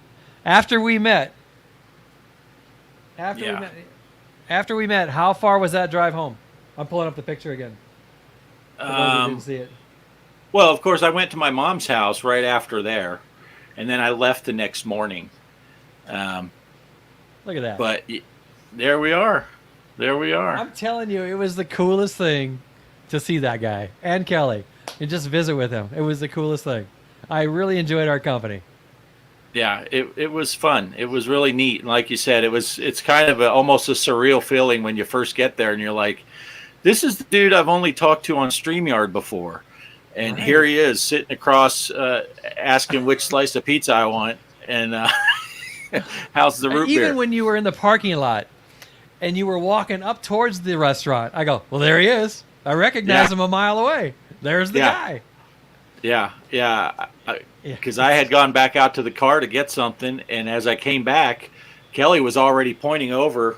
Speaker 3: after we met. After we met, how far was that drive home? I'm pulling up the picture again. Didn't see it.
Speaker 2: Well, of course, I went to my mom's house right after there, and then I left the next morning.
Speaker 3: Look at that.
Speaker 2: But there we are. There we are.
Speaker 3: I'm telling you, it was the coolest thing to see that guy and Kelly and just visit with him. It was the coolest thing. I really enjoyed our company.
Speaker 2: Yeah, it was fun. It was really neat. And like you said, it's kind of almost a surreal feeling when you first get there and you're like, this is the dude I've only talked to on StreamYard before. And here he is sitting across asking which slice of pizza I want and how's the root beer.
Speaker 3: Even when you were in the parking lot and you were walking up towards the restaurant, I go, well, there he is. I recognize him a mile away. There's the guy.
Speaker 2: Yeah. Because I had gone back out to the car to get something, and as I came back, Kelly was already pointing over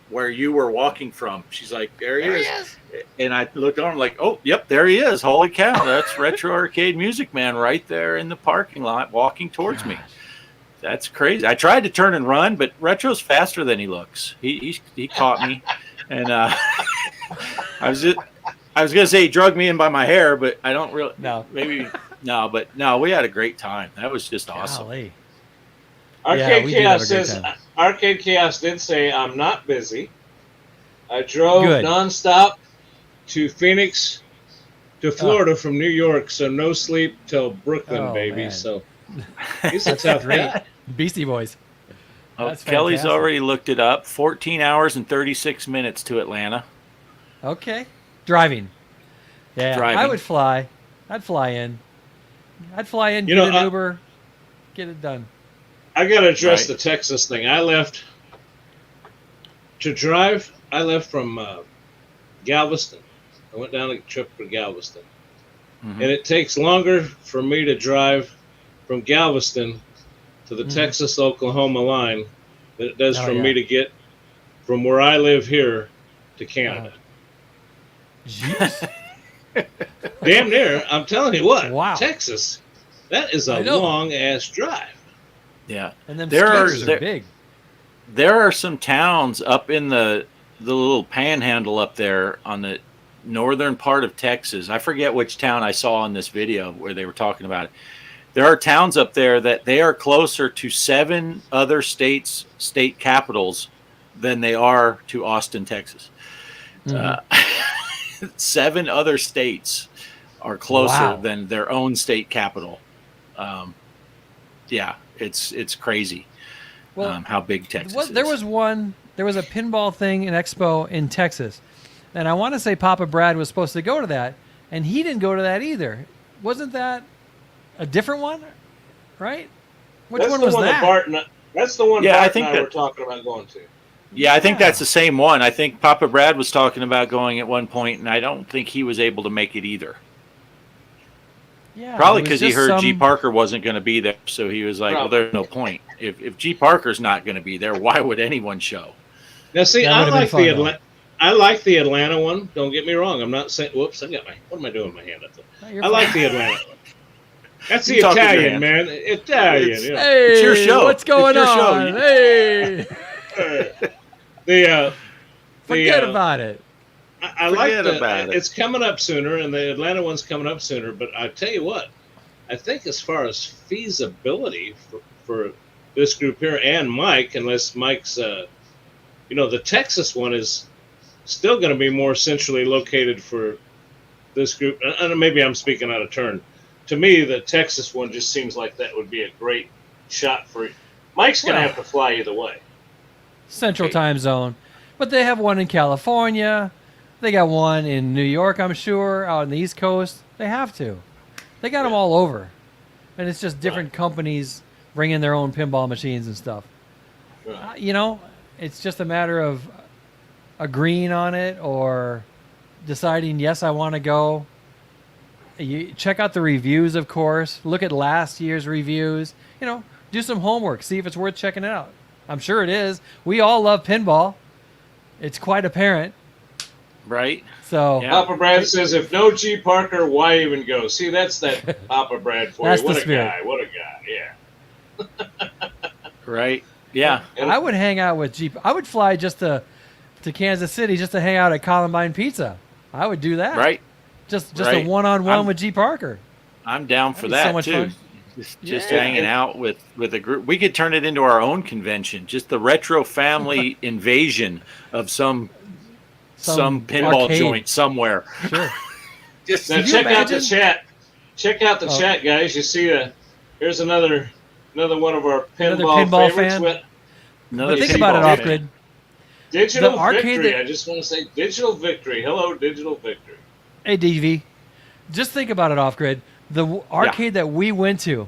Speaker 2: where you were walking from. She's like, there he is. And I looked on, like, oh, yep, there he is. Holy cow, that's Retro Arcade Music Man right there in the parking lot walking towards me. That's crazy. I tried to turn and run, but Retro's faster than he looks. He caught me, and I was gonna say he drugged me in by my hair, but I don't really.
Speaker 3: No,
Speaker 2: maybe no, but no. We had a great time. That was just awesome.
Speaker 3: Golly.
Speaker 1: Arcade Chaos says Arcade Chaos did say I'm not busy. I drove nonstop to Phoenix to Florida from New York, so no sleep till Brooklyn, baby.
Speaker 3: Man.
Speaker 1: So he's a tough guy.
Speaker 3: Beastie Boys.
Speaker 2: Kelly's already looked it up. 14 hours and 36 minutes to Atlanta.
Speaker 3: Okay. Driving. Yeah.
Speaker 2: Driving.
Speaker 3: I would fly. I'd fly in. Get an Uber. Get it done.
Speaker 1: I got to address the Texas thing. I left from Galveston. I went down a trip for Galveston. Mm-hmm. And it takes longer for me to drive from Galveston to the Texas-Oklahoma line than it does for me to get from where I live here to Canada. Damn near. I'm telling you what. Wow. Texas, that is a long-ass drive.
Speaker 2: Yeah.
Speaker 3: And them scooters are big.
Speaker 2: There are some towns up in the little panhandle up there on the northern part of Texas. I forget which town I saw in this video where they were talking about it. There are towns up there that they are closer to 7 other state capitals than they are to Austin, Texas. 7 other states are closer than their own state capital. It's crazy. Well, how big Texas is.
Speaker 3: There was a pinball thing in Expo in Texas, and I want to say Papa Brad was supposed to go to that, and he didn't go to that either. Wasn't that a different one? Right? Which one was that?
Speaker 1: That's the one Bart and I were talking about going to.
Speaker 2: Yeah, I think that's the same one. I think Papa Brad was talking about going at one point, and I don't think he was able to make it either.
Speaker 3: Yeah,
Speaker 2: probably because he heard G. Parker wasn't going to be there, so he was like, well, there's no point. If G. Parker's not going to be there, why would anyone show?
Speaker 1: Now, see, I like the Atlanta one. Don't get me wrong. I'm not saying, whoops, what am I doing with my hand up there? I like the Atlanta one. That's the Italian, man. Italian.
Speaker 2: It's your show.
Speaker 3: What's going on? Hey. Forget about it.
Speaker 1: I like that. It's coming up sooner, and the Atlanta one's coming up sooner. But I tell you what, I think as far as feasibility for this group here and Mike, unless Mike's, the Texas one is still going to be more centrally located for this group. And maybe I'm speaking out of turn. To me, the Texas one just seems like that would be a great shot for you. Mike's going to have to fly either way.
Speaker 3: Central time zone. But they have one in California. They got one in New York, I'm sure, out on the East Coast. They have to. They got them all over. And it's just different companies bringing their own pinball machines and stuff. It's just a matter of agreeing on it or deciding, yes, I want to go. You check out the reviews, of course. Look at last year's reviews. Do some homework. See if it's worth checking out. I'm sure it is. We all love pinball. It's quite apparent.
Speaker 2: Right.
Speaker 3: So
Speaker 1: Papa Brad says, if no G. Parker, why even go? See, that's that Papa Brad for you. What a guy. What a guy. Yeah.
Speaker 2: Right. Yeah.
Speaker 3: I would hang out with G. I would fly just to Kansas City just to hang out at Columbine Pizza. I would do that.
Speaker 2: Right.
Speaker 3: Just a one-on-one with G. Parker.
Speaker 2: I'm down for that,
Speaker 3: so much
Speaker 2: too.
Speaker 3: Fun.
Speaker 2: Just hanging out with a group. We could turn it into our own convention. Just the retro family invasion of some pinball
Speaker 3: arcade
Speaker 2: joint somewhere.
Speaker 3: Sure.
Speaker 1: Now check out the chat. Check out the chat, guys. You see here's another one of our pinball favorites.
Speaker 3: Think about it, Off Grid.
Speaker 1: Digital Victory. I just want to say Digital Victory. Hello, Digital Victory.
Speaker 3: Hey, DV. Just think about it, Off Grid. The arcade that we went to,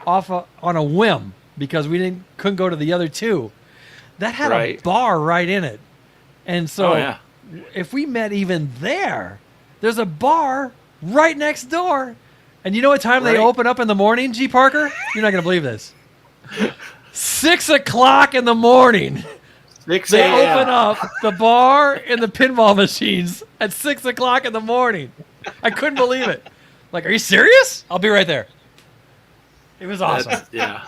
Speaker 3: on a whim because we couldn't go to the other two, that had a bar right in it. And so if we met even there's a bar right next door. And you know what time they open up in the morning, G. Parker? You're not going to believe this. 6 o'clock in the morning.
Speaker 2: 6
Speaker 3: They
Speaker 2: a.m.
Speaker 3: open up the bar and the pinball machines at 6 o'clock in the morning. I couldn't believe it. Like, are you serious? I'll be right there. It was awesome.
Speaker 2: Yeah.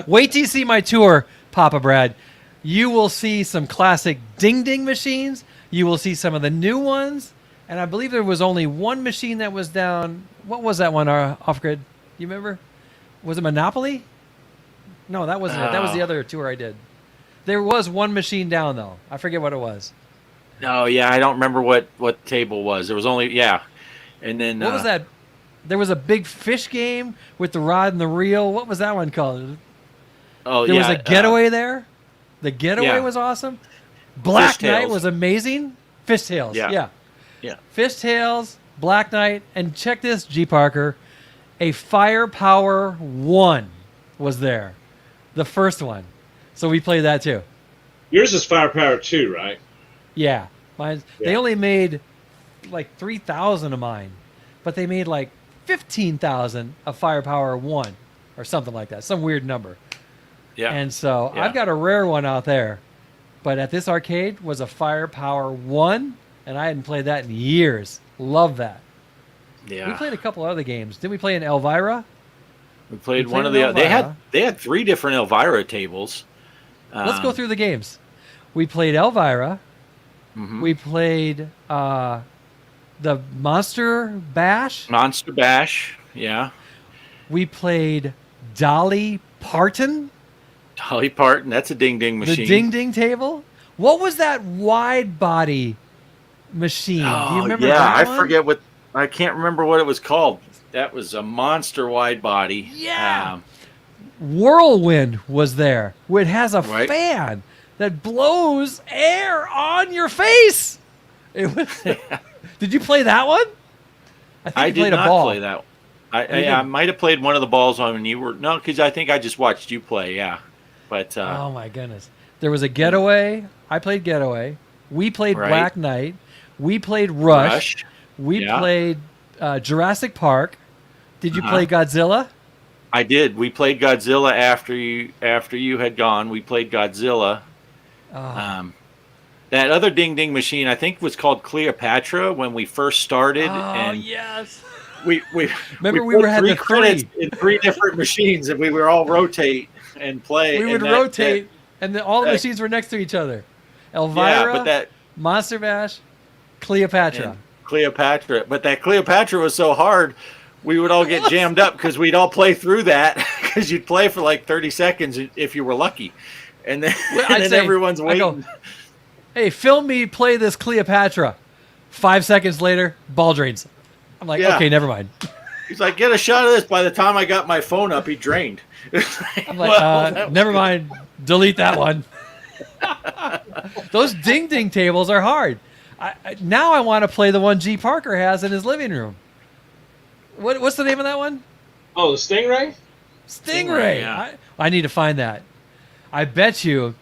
Speaker 3: Wait till you see my tour, Papa Brad. You will see some classic Ding Ding machines. You will see some of the new ones. And I believe there was only one machine that was down. What was that one, off-grid? You remember? Was it Monopoly? No, that wasn't it. That was the other tour I did. There was one machine down, though. I forget what it was.
Speaker 2: Oh, yeah. I don't remember what table was. There was only, yeah. And then.
Speaker 3: What was that? There was a big fish game with the rod and the reel. What was that one called?
Speaker 2: Oh,
Speaker 3: there
Speaker 2: yeah.
Speaker 3: Was a getaway there. The getaway was awesome. Black Knight was amazing. Fishtails. Yeah. Fishtails, Black Knight, and check this, G. Parker. A Firepower 1 was there. The first one. So we played that too.
Speaker 1: Yours is Firepower 2, right?
Speaker 3: Yeah. They only made like 3,000 of mine, but they made like 15,000 of Firepower 1 or something like that. Some weird number.
Speaker 2: Yeah.
Speaker 3: And so I've got a rare one out there. But at this arcade was a Firepower 1, and I hadn't played that in years. Love that.
Speaker 2: Yeah.
Speaker 3: We played a couple other games. Didn't we play in Elvira?
Speaker 2: We played one of the. They had 3 different Elvira tables.
Speaker 3: Let's go through the games. We played Elvira.
Speaker 2: Mm-hmm.
Speaker 3: We played the Monster Bash.
Speaker 2: Monster Bash, yeah.
Speaker 3: We played Dolly Parton.
Speaker 2: Dolly Parton, that's a Ding Ding machine.
Speaker 3: The Ding Ding table. What was that wide body machine?
Speaker 2: Oh,
Speaker 3: do you remember
Speaker 2: that
Speaker 3: one?
Speaker 2: I can't remember what it was called. That was a monster wide body.
Speaker 3: Yeah. Whirlwind was there. It has a fan that blows air on your face. It was. Did you play that one? I think you played a ball.
Speaker 2: Play that. I might have played one of the balls on when you were because I think I just watched you play. Yeah, but
Speaker 3: oh my goodness, there was a getaway. I played getaway. We played Black Knight. We played Rush. We played Jurassic Park. Did you play Godzilla?
Speaker 2: I did. We played Godzilla after you had gone. We played Godzilla.
Speaker 3: Oh.
Speaker 2: That other Ding Ding machine, I think, was called Cleopatra when we first started.
Speaker 3: Oh, yes.
Speaker 2: We
Speaker 3: remember we were having 3
Speaker 2: credits in 3 different machines, and we would all rotate and play.
Speaker 3: We would rotate, and all the machines were next to each other. Elvira, Monster Bash, Cleopatra.
Speaker 2: But that Cleopatra was so hard, we would all get jammed up because we'd all play through that because you'd play for like 30 seconds if you were lucky. And then, everyone's waiting.
Speaker 3: Hey, film me play this Cleopatra. 5 seconds later, ball drains. I'm like, okay, never mind.
Speaker 2: He's like, get a shot of this. By the time I got my phone up, he drained.
Speaker 3: I'm like, never mind. Delete that one. Those Ding Ding tables are hard. Now I want to play the one G. Parker has in his living room. What's the name of that one?
Speaker 1: Oh, the Stingray?
Speaker 3: Stingray. Yeah. I need to find that. I bet you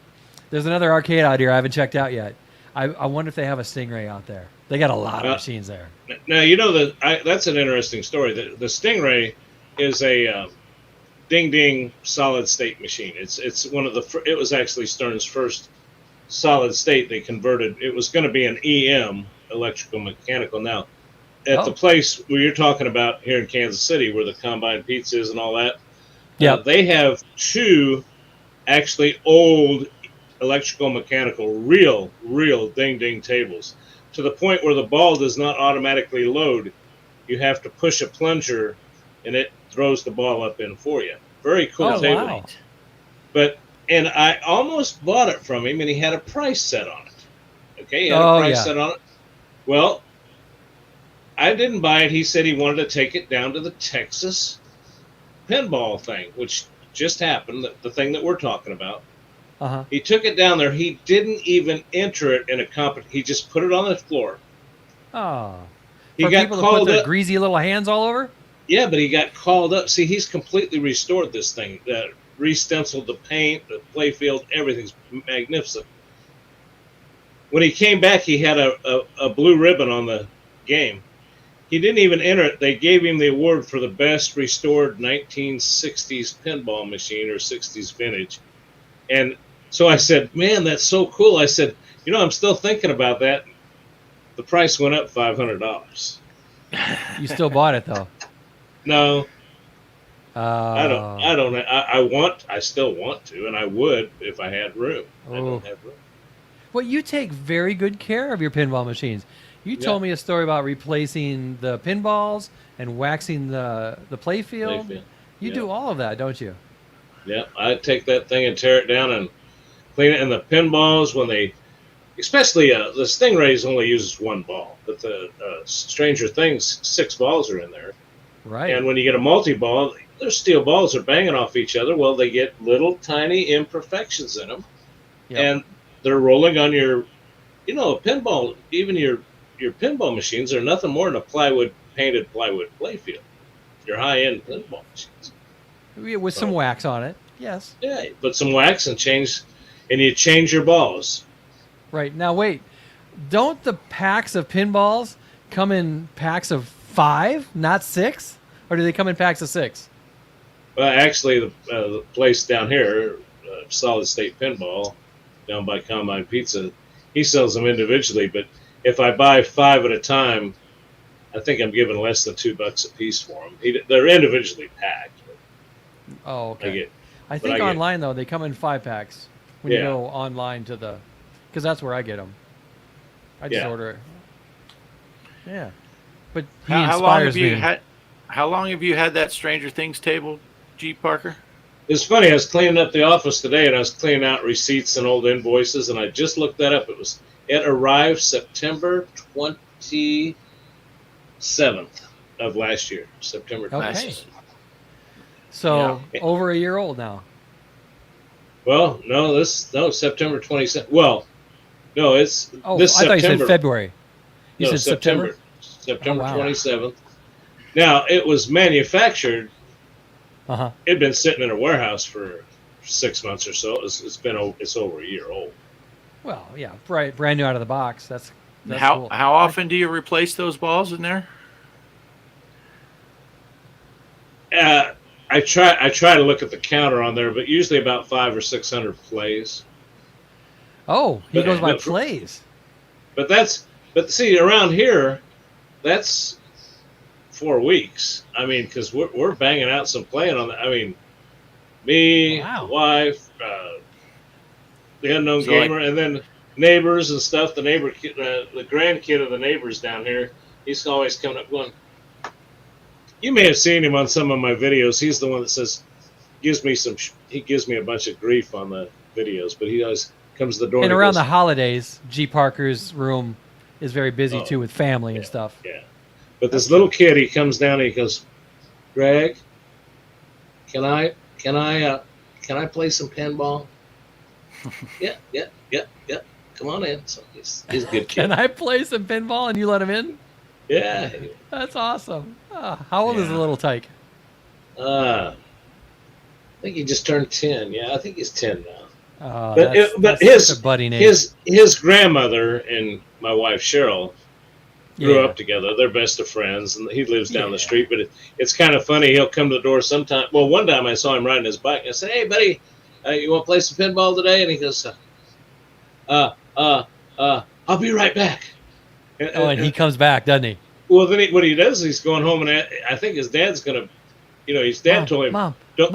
Speaker 3: there's another arcade out here I haven't checked out yet. I wonder if they have a Stingray out there. They got a lot of machines there.
Speaker 1: Now, you know that's an interesting story. The Stingray is a Ding Ding solid state machine. It's one of the. It was actually Stern's first solid state. They converted. It was going to be an EM, electrical mechanical. Now, at the place where you're talking about here in Kansas City, where the Combined Pizza is and all that, they have 2 actually old electrical mechanical real Ding Ding tables, to the point where the ball does not automatically load. You have to push a plunger and it throws the ball up in for you. Very cool table.
Speaker 3: Wow.
Speaker 1: And I almost bought it from him, and he had a price set on it. Okay, he had a price set on it. Well, I didn't buy it. He said he wanted to take it down to the Texas pinball thing, which just happened, the thing that we're talking about.
Speaker 3: Uh-huh.
Speaker 1: He took it down there. He didn't even enter it in a competition. He just put it on the floor.
Speaker 3: Oh.
Speaker 1: He got
Speaker 3: people
Speaker 1: called
Speaker 3: to put their
Speaker 1: up.
Speaker 3: Greasy little hands all over?
Speaker 1: Yeah, but he got called up. See, he's completely restored this thing. Re-stenciled the paint, the play field, everything's magnificent. When he came back, he had a blue ribbon on the game. he didn't even enter it. They gave him the award for the best restored 1960s pinball machine or 60s vintage. And so I said, man, that's so cool. I said, I'm still thinking about that. The price went up $500.
Speaker 3: You still bought it though?
Speaker 1: No. I don't. I still want to, and I would if I had room. I don't have room.
Speaker 3: Well, you take very good care of your pinball machines. You told me a story about replacing the pinballs and waxing the playfield. You do all of that, don't you?
Speaker 1: Yeah, I take that thing and tear it down and clean it. And the pinballs, when they, especially the Stingrays only uses one ball, but the Stranger Things 6 balls are in there.
Speaker 3: Right.
Speaker 1: And when you get a multi-ball, their steel balls are banging off each other. Well, they get little tiny imperfections in them, and they're rolling on your, pinball. Even your pinball machines are nothing more than a painted plywood playfield. Your high-end pinball machines.
Speaker 3: With some wax on it, yes.
Speaker 1: Yeah, put some wax and you change your balls.
Speaker 3: Right. Now, wait. Don't the packs of pinballs come in packs of 5, not 6? Or do they come in packs of 6?
Speaker 1: Well, actually, the place down here, Solid State Pinball, down by Combine Pizza, he sells them individually. But if I buy 5 at a time, I think I'm giving less than $2 a piece for them. They're individually packed.
Speaker 3: Oh, okay. I think online, though, they come in 5 packs when you go online to because that's where I get them. I just order it. Yeah. But
Speaker 2: how long have you had that Stranger Things table, G. Parker?
Speaker 1: It's funny. I was cleaning up the office today, and I was cleaning out receipts and old invoices, and I just looked that up. It arrived September 27th of last year. September 27th. Okay.
Speaker 3: So over a year old now.
Speaker 1: Well, no, September 27th. Well, no, it's this September.
Speaker 3: I thought you said February. You said
Speaker 1: September 27th. Now, it was manufactured. It'd been sitting in a warehouse for 6 months or so. It's over a year old.
Speaker 3: Well, yeah, brand new out of the box. That's
Speaker 2: cool. How often do you replace those balls in there?
Speaker 1: I try to look at the counter on there, but usually about 500 or 600 plays.
Speaker 3: Oh, he goes by plays.
Speaker 1: But see, around here, that's 4 weeks. I mean, because we're banging out some playing on that. I mean, me, the wife, the unknown gamer, and then neighbors and stuff. The neighbor, the grandkid of the neighbors down here, he's always coming up going. You may have seen him on some of my videos. He's the one that he gives me a bunch of grief on the videos, but he always comes to the door.
Speaker 3: And around the holidays, G. Parker's room is very busy too with family and stuff.
Speaker 1: Yeah. But this little kid, he comes down and he goes, Greg, can I play some pinball? Yeah. Come on in. So he's a good kid.
Speaker 3: Can I play some pinball and you let him in?
Speaker 1: Yeah.
Speaker 3: That's awesome. How old is the little tyke?
Speaker 1: I think he just turned 10. Yeah, I think he's 10 now.
Speaker 3: But his buddy name.
Speaker 1: His grandmother and my wife Cheryl grew up together. They're best of friends, and he lives down the street. But it's kind of funny. He'll come to the door sometime. Well, one time I saw him riding his bike. And I said, "Hey, buddy, you want to play some pinball today?" And he goes, "I'll be right back."
Speaker 3: And he comes back, doesn't he?
Speaker 1: Well, then what he does is he's going home, and I think his dad's gonna, his dad told him, don't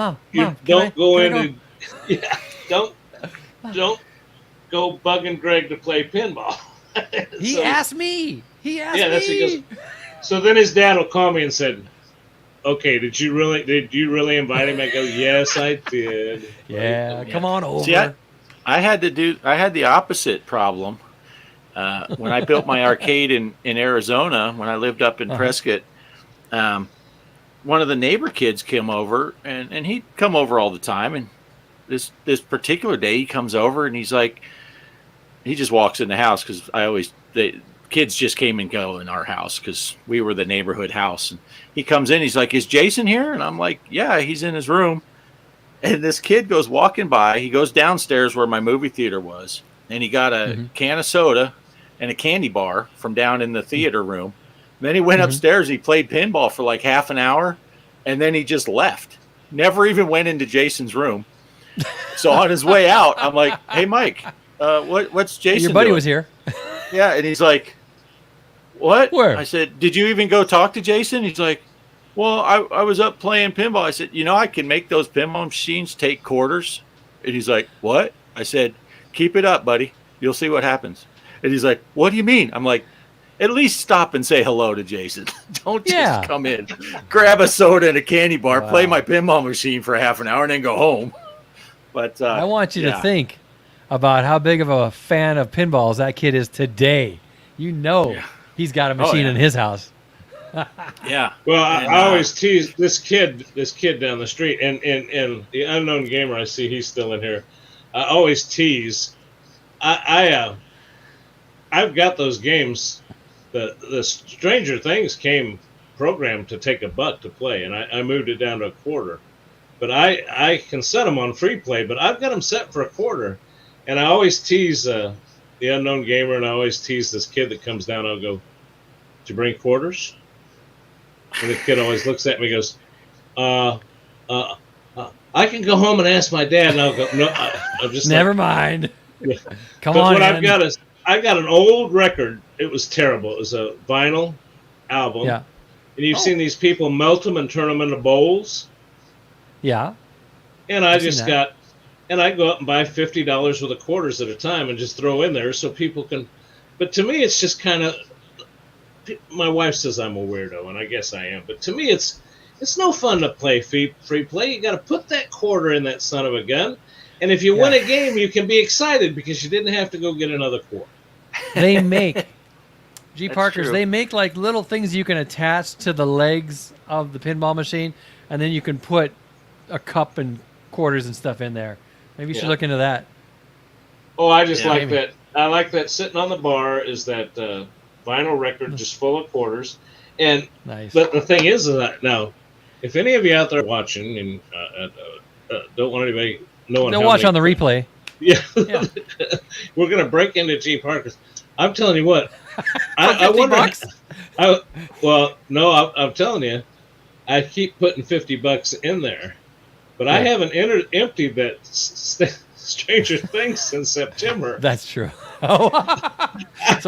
Speaker 1: go bugging Greg to play pinball.
Speaker 3: He asked me.
Speaker 1: That's what he goes. So then his dad will call me and said, "Okay, did you really invite him?" I go, "Yes, I did."
Speaker 3: Yeah, come on over.
Speaker 2: See, I had the opposite problem. When I built my arcade in Arizona, when I lived up in Prescott, one of the neighbor kids came over, and he'd come over all the time. And this particular day, he comes over and he's like, he just walks in the house because the kids just came and go in our house because we were the neighborhood house. And he comes in, he's like, "Is Jason here?" And I'm like, "Yeah, he's in his room." And this kid goes walking by. He goes downstairs where my movie theater was, and he got a can of soda and a candy bar from down in the theater room. Then he went upstairs. He played pinball for like half an hour, and then he just left. Never even went into Jason's room. So on his way out, I'm like, "Hey, Mike, what's Jason
Speaker 3: Your buddy
Speaker 2: doing?"
Speaker 3: was here.
Speaker 2: Yeah, and he's like, "What?"
Speaker 3: Where?
Speaker 2: I said, "Did you even go talk to Jason?" He's like, "Well, I was up playing pinball." I said, "I can make those pinball machines take quarters." And he's like, "What?" I said, "Keep it up, buddy. You'll see what happens." And he's like, "What do you mean?" I'm like, "At least stop and say hello to Jason. Don't just come in, grab a soda and a candy bar, play my pinball machine for half an hour, and then go home." But
Speaker 3: I want you to think about how big of a fan of pinballs that kid is today. He's got a machine in his house.
Speaker 2: Yeah.
Speaker 1: Well, I always tease this kid down the street, and the unknown gamer, I see he's still in here. I always tease. I've got those games. The Stranger Things came programmed to take $1 to play, and I moved it down to a quarter. But I can set them on free play, but I've got them set for a quarter. And I always tease the unknown gamer, and I always tease this kid that comes down. I'll go, "Did you bring quarters?" And the kid always looks at me and goes, I can go home and ask my dad. And I'll go, "No, I'm just
Speaker 3: never mind." Yeah. Come
Speaker 1: but
Speaker 3: on,
Speaker 1: what I've got is I got an old record. It was terrible. It was a vinyl album.
Speaker 3: Yeah.
Speaker 1: And you've seen these people melt them and turn them into bowls.
Speaker 3: Yeah.
Speaker 1: And I go up and buy $50 worth of quarters at a time and just throw in there so people can. But to me, it's just kind of. My wife says I'm a weirdo, and I guess I am. But to me, it's no fun to play free play. You got to put that quarter in that son of a gun, and if you win a game, you can be excited because you didn't have to go get another quarter.
Speaker 3: They make G.Parkers. They make like little things you can attach to the legs of the pinball machine, and then you can put a cup and quarters and stuff in there. Maybe you should look into that.
Speaker 1: Oh, I just like that. I like that sitting on the bar is that vinyl record just full of quarters. And but the thing is that now, if any of you out there watching and don't want anybody knowing,
Speaker 3: they'll watch on the replay.
Speaker 1: Yeah. We're gonna break into G.Parkers. I'm telling you what. I wonder. I'm telling you, I keep putting $50 in there. But I haven't emptied that Stranger Things since September.
Speaker 3: That's true. So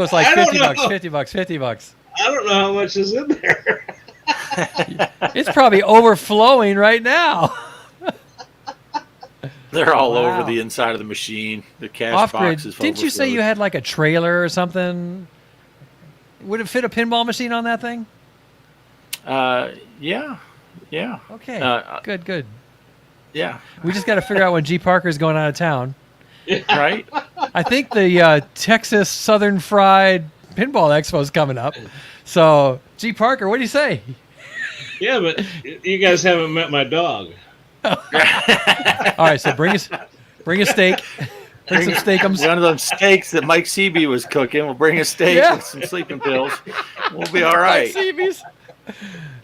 Speaker 3: it's like $50, $50.
Speaker 1: I don't know how much is in there.
Speaker 3: It's probably overflowing right now.
Speaker 2: They're all over the inside of the machine. The cash box is
Speaker 3: Didn't you say you had like a trailer or something? Would it fit a pinball machine on that thing?
Speaker 2: Yeah.
Speaker 3: Okay. Good.
Speaker 2: Yeah.
Speaker 3: We just got to figure out when G.Parker's going out of town.
Speaker 2: Right?
Speaker 3: I think the Texas Southern Fried Pinball Expo is coming up. So, G.Parker, what do you say?
Speaker 1: Yeah, but you guys haven't met my dog.
Speaker 3: All right, so bring a steak. Bring some steakums.
Speaker 2: One of those steaks that Mike Seeby was cooking. We'll bring a steak with some sleeping pills. We'll be all right.
Speaker 3: Mike Seby's.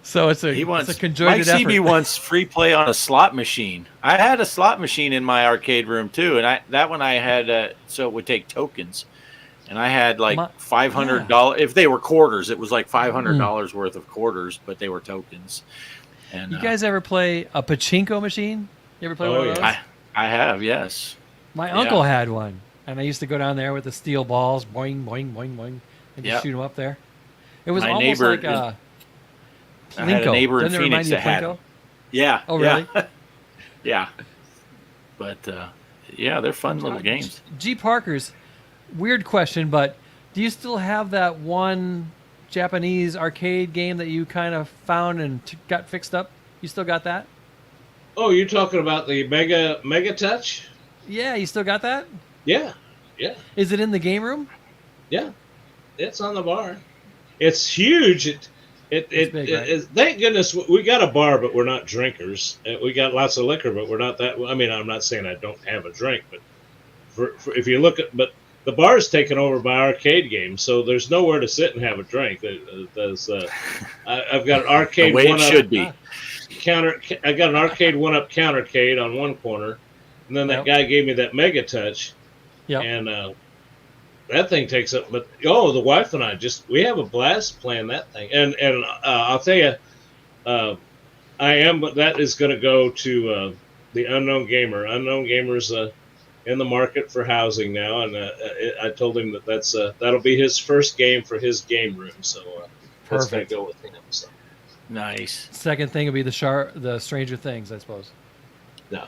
Speaker 3: So it's a conjoined
Speaker 2: Mike Seeby wants free play on a slot machine. I had a slot machine in my arcade room too, and that one I had so it would take tokens, and I had like $500. If they were quarters, it was like $500 worth of quarters, but they were tokens. And
Speaker 3: you guys ever play a pachinko machine? You ever play one of those?
Speaker 2: I have, yes.
Speaker 3: My uncle had one, and I used to go down there with the steel balls, boing, boing, boing, boing, and just shoot them up there. It was almost like a Plinko.
Speaker 2: I had a neighbor in
Speaker 3: Doesn't
Speaker 2: Phoenix that had
Speaker 3: Plinko?
Speaker 2: Yeah.
Speaker 3: Oh, really?
Speaker 2: Yeah. But, they're fun little games.
Speaker 3: G.Parkers, weird question, but do you still have that one Japanese arcade game that you kind of found and got fixed up? You still got that?
Speaker 1: Oh, you're talking about the Mega Touch?
Speaker 3: Yeah, you still got that?
Speaker 1: Yeah.
Speaker 3: Is it in the game room?
Speaker 1: Yeah. It's on the bar. It's huge. It's big, right? Thank goodness we got a bar, but we're not drinkers. We got lots of liquor, but we're not that. I mean, I'm not saying I don't have a drink, but if you look at, but the bar is taken over by arcade games, so there's nowhere to sit and have a drink. I've got an arcade
Speaker 2: the way it should be.
Speaker 1: I got an arcade one-up countercade on one corner, and then that guy gave me that Mega Touch, and that thing takes up. But the wife and we have a blast playing that thing. And I'll tell you, but that is going to go to the Unknown Gamer. Unknown Gamer's in the market for housing now, and I told him that'll be his first game for his game room. So that's going to go with him. So.
Speaker 2: Nice.
Speaker 3: Second thing would be the Stranger Things, I suppose.
Speaker 1: No.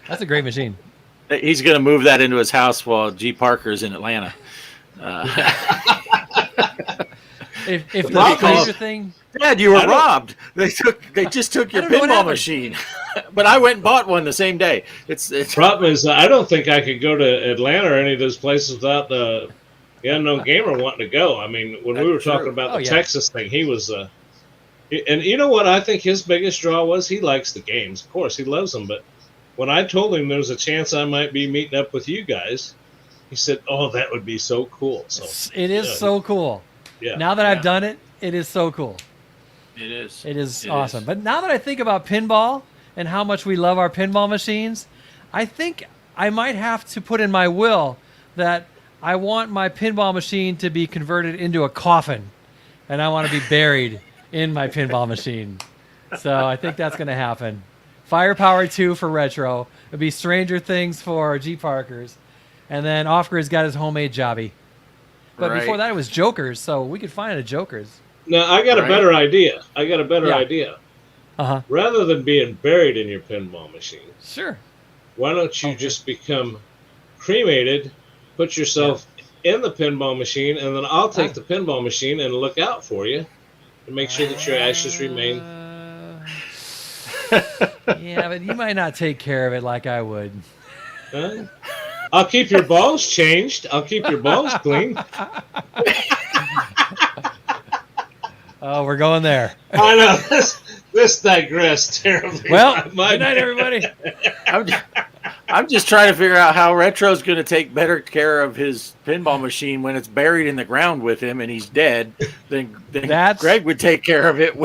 Speaker 3: That's a great machine.
Speaker 2: He's going to move that into his house while G.Parkers in Atlanta.
Speaker 3: If the Stranger Thing,
Speaker 2: Dad, you were robbed. They just took your pinball machine, but I went and bought one the same day. It's
Speaker 1: problem is I don't think I could go to Atlanta or any of those places without the Unknown Gamer wanting to go. I mean, when we were talking about the Texas thing, he was. And you know what? I think his biggest draw was he likes the games. Of course, he loves them. But when I told him there was a chance I might be meeting up with you guys, he said, "Oh, that would be so cool." So
Speaker 3: it is so cool. Yeah. Now that I've done it, it is so cool.
Speaker 2: It is.
Speaker 3: It is awesome. But now that I think about pinball and how much we love our pinball machines, I think I might have to put in my will that I want my pinball machine to be converted into a coffin, and I want to be buried in my pinball machine. So I think that's going to happen. Firepower 2 for Retro. It'll be Stranger Things for G.Parkers. And then Off-Grid's got his homemade jobby. But before that, it was Jokers, so we could find a Jokers.
Speaker 1: No, I got a better idea. idea.
Speaker 3: Uh-huh.
Speaker 1: Rather than being buried in your pinball machine.
Speaker 3: Sure.
Speaker 1: Why don't you just become cremated, put yourself in the pinball machine, and then I'll take the pinball machine and look out for you to make sure that your ashes remain.
Speaker 3: Yeah, but you might not take care of it like I would.
Speaker 1: Huh? I'll keep your balls changed. I'll keep your balls clean.
Speaker 3: Oh, we're going there.
Speaker 1: I know. This digressed terribly.
Speaker 3: Well, good night, everybody.
Speaker 2: I'm just trying to figure out how Retro's going to take better care of his pinball machine when it's buried in the ground with him and he's dead than Greg would take care of it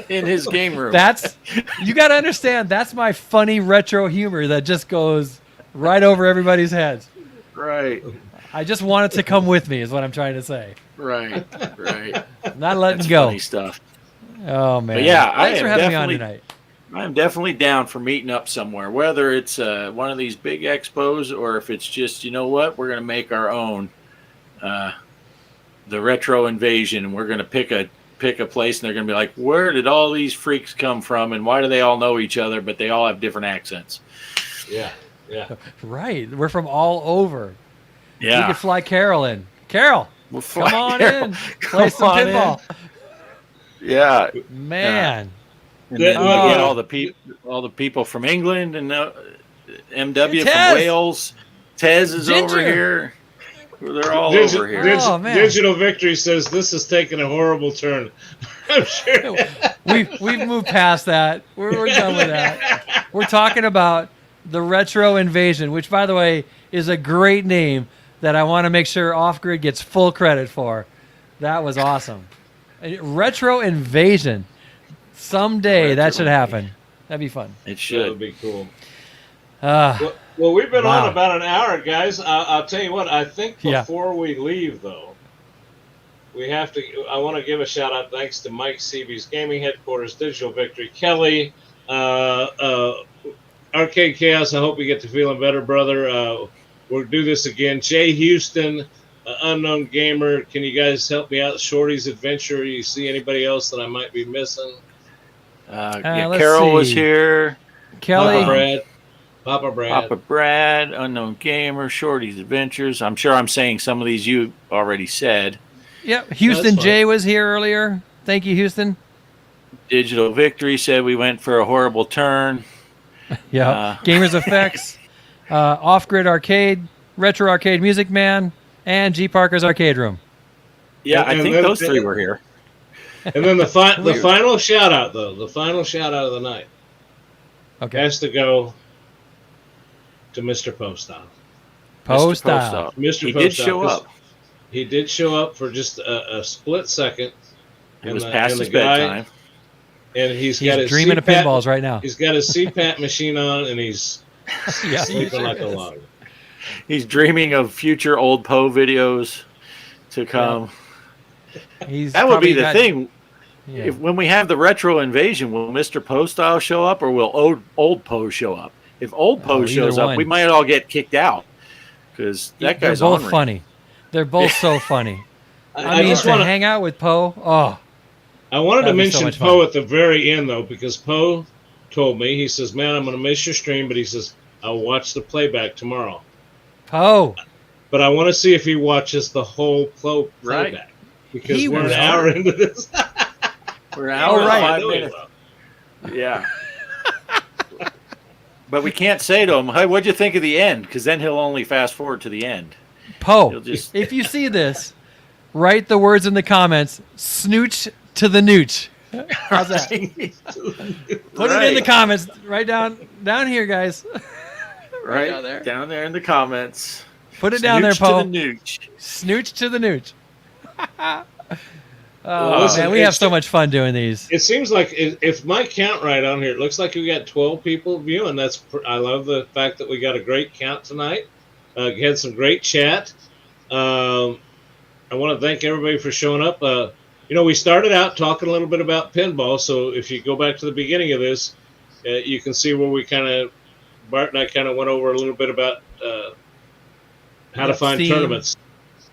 Speaker 2: in his game room.
Speaker 3: You got to understand, that's my funny retro humor that just goes right over everybody's heads.
Speaker 2: Right.
Speaker 3: I just want it to come with me is what I'm trying to say.
Speaker 2: Right.
Speaker 3: Not letting go.
Speaker 2: Funny stuff.
Speaker 3: Oh, man.
Speaker 2: But yeah,
Speaker 3: thanks for having me on tonight.
Speaker 2: I'm definitely down for meeting up somewhere, whether it's one of these big expos or if it's just, you know what, we're going to make our own, the Retro Invasion, and we're going to pick a place, and they're going to be like, where did all these freaks come from, and why do they all know each other, but they all have different accents?
Speaker 1: Yeah.
Speaker 3: Right. We're from all over.
Speaker 2: Yeah.
Speaker 3: We could fly Carol in. Carol, come on in. Play some pinball.
Speaker 2: Yeah.
Speaker 3: Man.
Speaker 2: And then we get all the people from England and MW from Wales. Tez is over here. They're all over here.
Speaker 1: Digital Victory says this is taking a horrible turn. I'm sure.
Speaker 3: We've moved past that. We're done with that. We're talking about the Retro Invasion, which, by the way, is a great name that I want to make sure Off-Grid gets full credit for. That was awesome. Retro Invasion. Someday that should happen. That'd be fun.
Speaker 2: It should.
Speaker 1: That would be cool. Well, we've been on about an hour, guys. I'll tell you what. I think before we leave, though, we have to. I want to give a shout out. Thanks to Mike Seaby's Gaming Headquarters, Digital Victory, Kelly, Arcade Chaos. I hope you get to feeling better, brother. We'll do this again. Jay Houston, Unknown Gamer. Can you guys help me out? Shorty's Adventure. You see anybody else that I might be missing?
Speaker 2: Carol was here.
Speaker 3: Kelly.
Speaker 1: Papa Brad,
Speaker 2: Unknown Gamer, Shorty's Adventures. I'm sure I'm saying some of these you already said.
Speaker 3: Yep. Houston J was here earlier. Thank you, Houston.
Speaker 2: Digital Victory said we went for a horrible turn.
Speaker 3: Yeah. Gamers Effects, Off-Grid Arcade, Retro Arcade Music Man, and G.Parkers Arcade Room.
Speaker 2: Yeah, I think those three were here.
Speaker 1: And then the final shout out, though, the final shout out of the night has to go to Mr. Postile.
Speaker 2: He did show up.
Speaker 1: He did show up for just a split second.
Speaker 2: It was past his bedtime.
Speaker 1: And he's got his
Speaker 3: dreaming of pinballs right now.
Speaker 1: He's got his CPAP machine on, and he's sleeping like a log.
Speaker 2: He's dreaming of future old Poe videos to come.
Speaker 3: Yeah.
Speaker 2: That would be the thing.
Speaker 3: Yeah.
Speaker 2: When we have the retro invasion, will Mr. Poe style show up, or will old Poe show up? If old Poe shows up, we might all get kicked out because that guy's
Speaker 3: They're both funny. They're both so funny. I mean, to hang out with Poe. Oh,
Speaker 1: I wanted to mention Poe at the very end though, because Poe told me, he says, "Man, I'm going to miss your stream," but he says, "I'll watch the playback tomorrow."
Speaker 3: Poe.
Speaker 1: But I want to see if he watches the whole playback because we're an hour into this.
Speaker 2: We're an hour and 5 minutes. Yeah. But we can't say to him, "Hey, what'd you think of the end?" Because then he'll only fast forward to the end.
Speaker 3: Poe, if you see this, write the words in the comments. Snooch to the nooch. How's that? Put it in the comments. Right down here, guys.
Speaker 2: Right down there in the comments.
Speaker 3: Put it down there, Poe.
Speaker 2: To the nooch.
Speaker 3: Snooch to the nooch. Man, we have so much fun doing these.
Speaker 1: It seems like, if my count right on here, it looks like we got 12 people viewing. I love the fact that we got a great count tonight. Had some great chat. I want to thank everybody for showing up. We started out talking a little bit about pinball, so if you go back to the beginning of this, you can see where Bart and I kind of went over a little bit about how to find tournaments.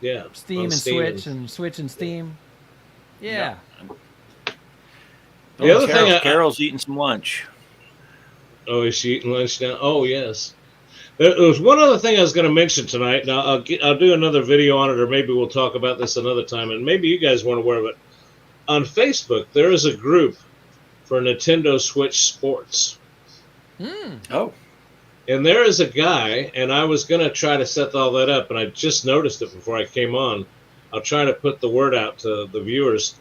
Speaker 1: Yeah,
Speaker 3: Steam and Switch, and Switch and Steam. Yeah.
Speaker 1: The other thing,
Speaker 2: Carol's eating some lunch.
Speaker 1: Oh, is she eating lunch now? Oh, yes. There was one other thing I was going to mention tonight. Now, I'll do another video on it, or maybe we'll talk about this another time, and maybe you guys weren't aware of it. On Facebook, there is a group for Nintendo Switch Sports.
Speaker 2: Oh.
Speaker 1: And there is a guy, and I was going to try to set all that up, and I just noticed it before I came on. I'll try to put the word out to the viewers.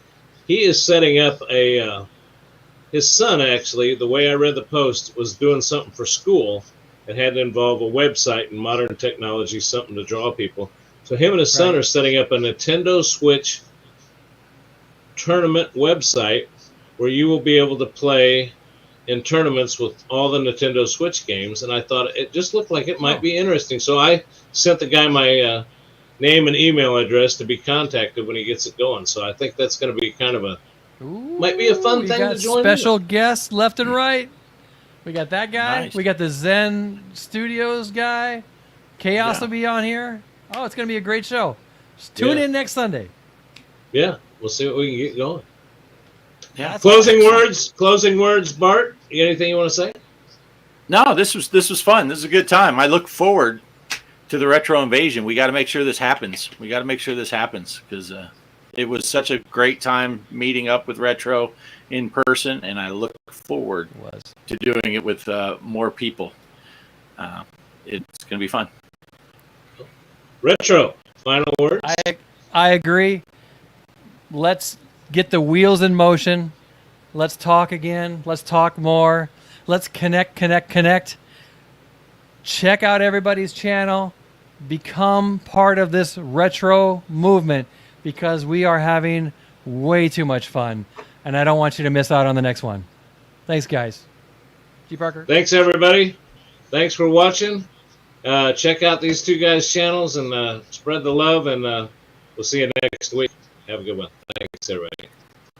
Speaker 1: He is setting up his son, actually, the way I read the post, was doing something for school. It had to involve a website and modern technology, something to draw people. So him and his son are setting up a Nintendo Switch tournament website where you will be able to play in tournaments with all the Nintendo Switch games. And I thought it just looked like it might be interesting. So I sent the guy my name and email address to be contacted when he gets it going. So I think that's going to be kind of might be a fun thing to join.
Speaker 3: Special guests left and right. We got that guy. Nice. We got the Zen Studios guy. Chaos will be on here. Oh, it's going to be a great show. Just tune in next Sunday.
Speaker 1: Yeah, we'll see what we can get going.
Speaker 2: Yeah.
Speaker 1: Closing words, Bart. You got anything you want to say?
Speaker 2: No, this was fun. This is a good time. I look forward to the Retro Invasion. We got to make sure this happens. Because it was such a great time meeting up with Retro in person, and I look forward to doing it with more people. It's going to be fun.
Speaker 1: Retro, final words?
Speaker 3: I agree. Let's get the wheels in motion. Let's talk again. Let's talk more. Let's connect. Check out everybody's channel. Become part of this retro movement because we are having way too much fun. And I don't want you to miss out on the next one. Thanks, guys. G. Parker.
Speaker 1: Thanks, everybody. Thanks for watching. Check out these two guys' channels and spread the love. And we'll see you next week. Have a good one. Thanks, everybody.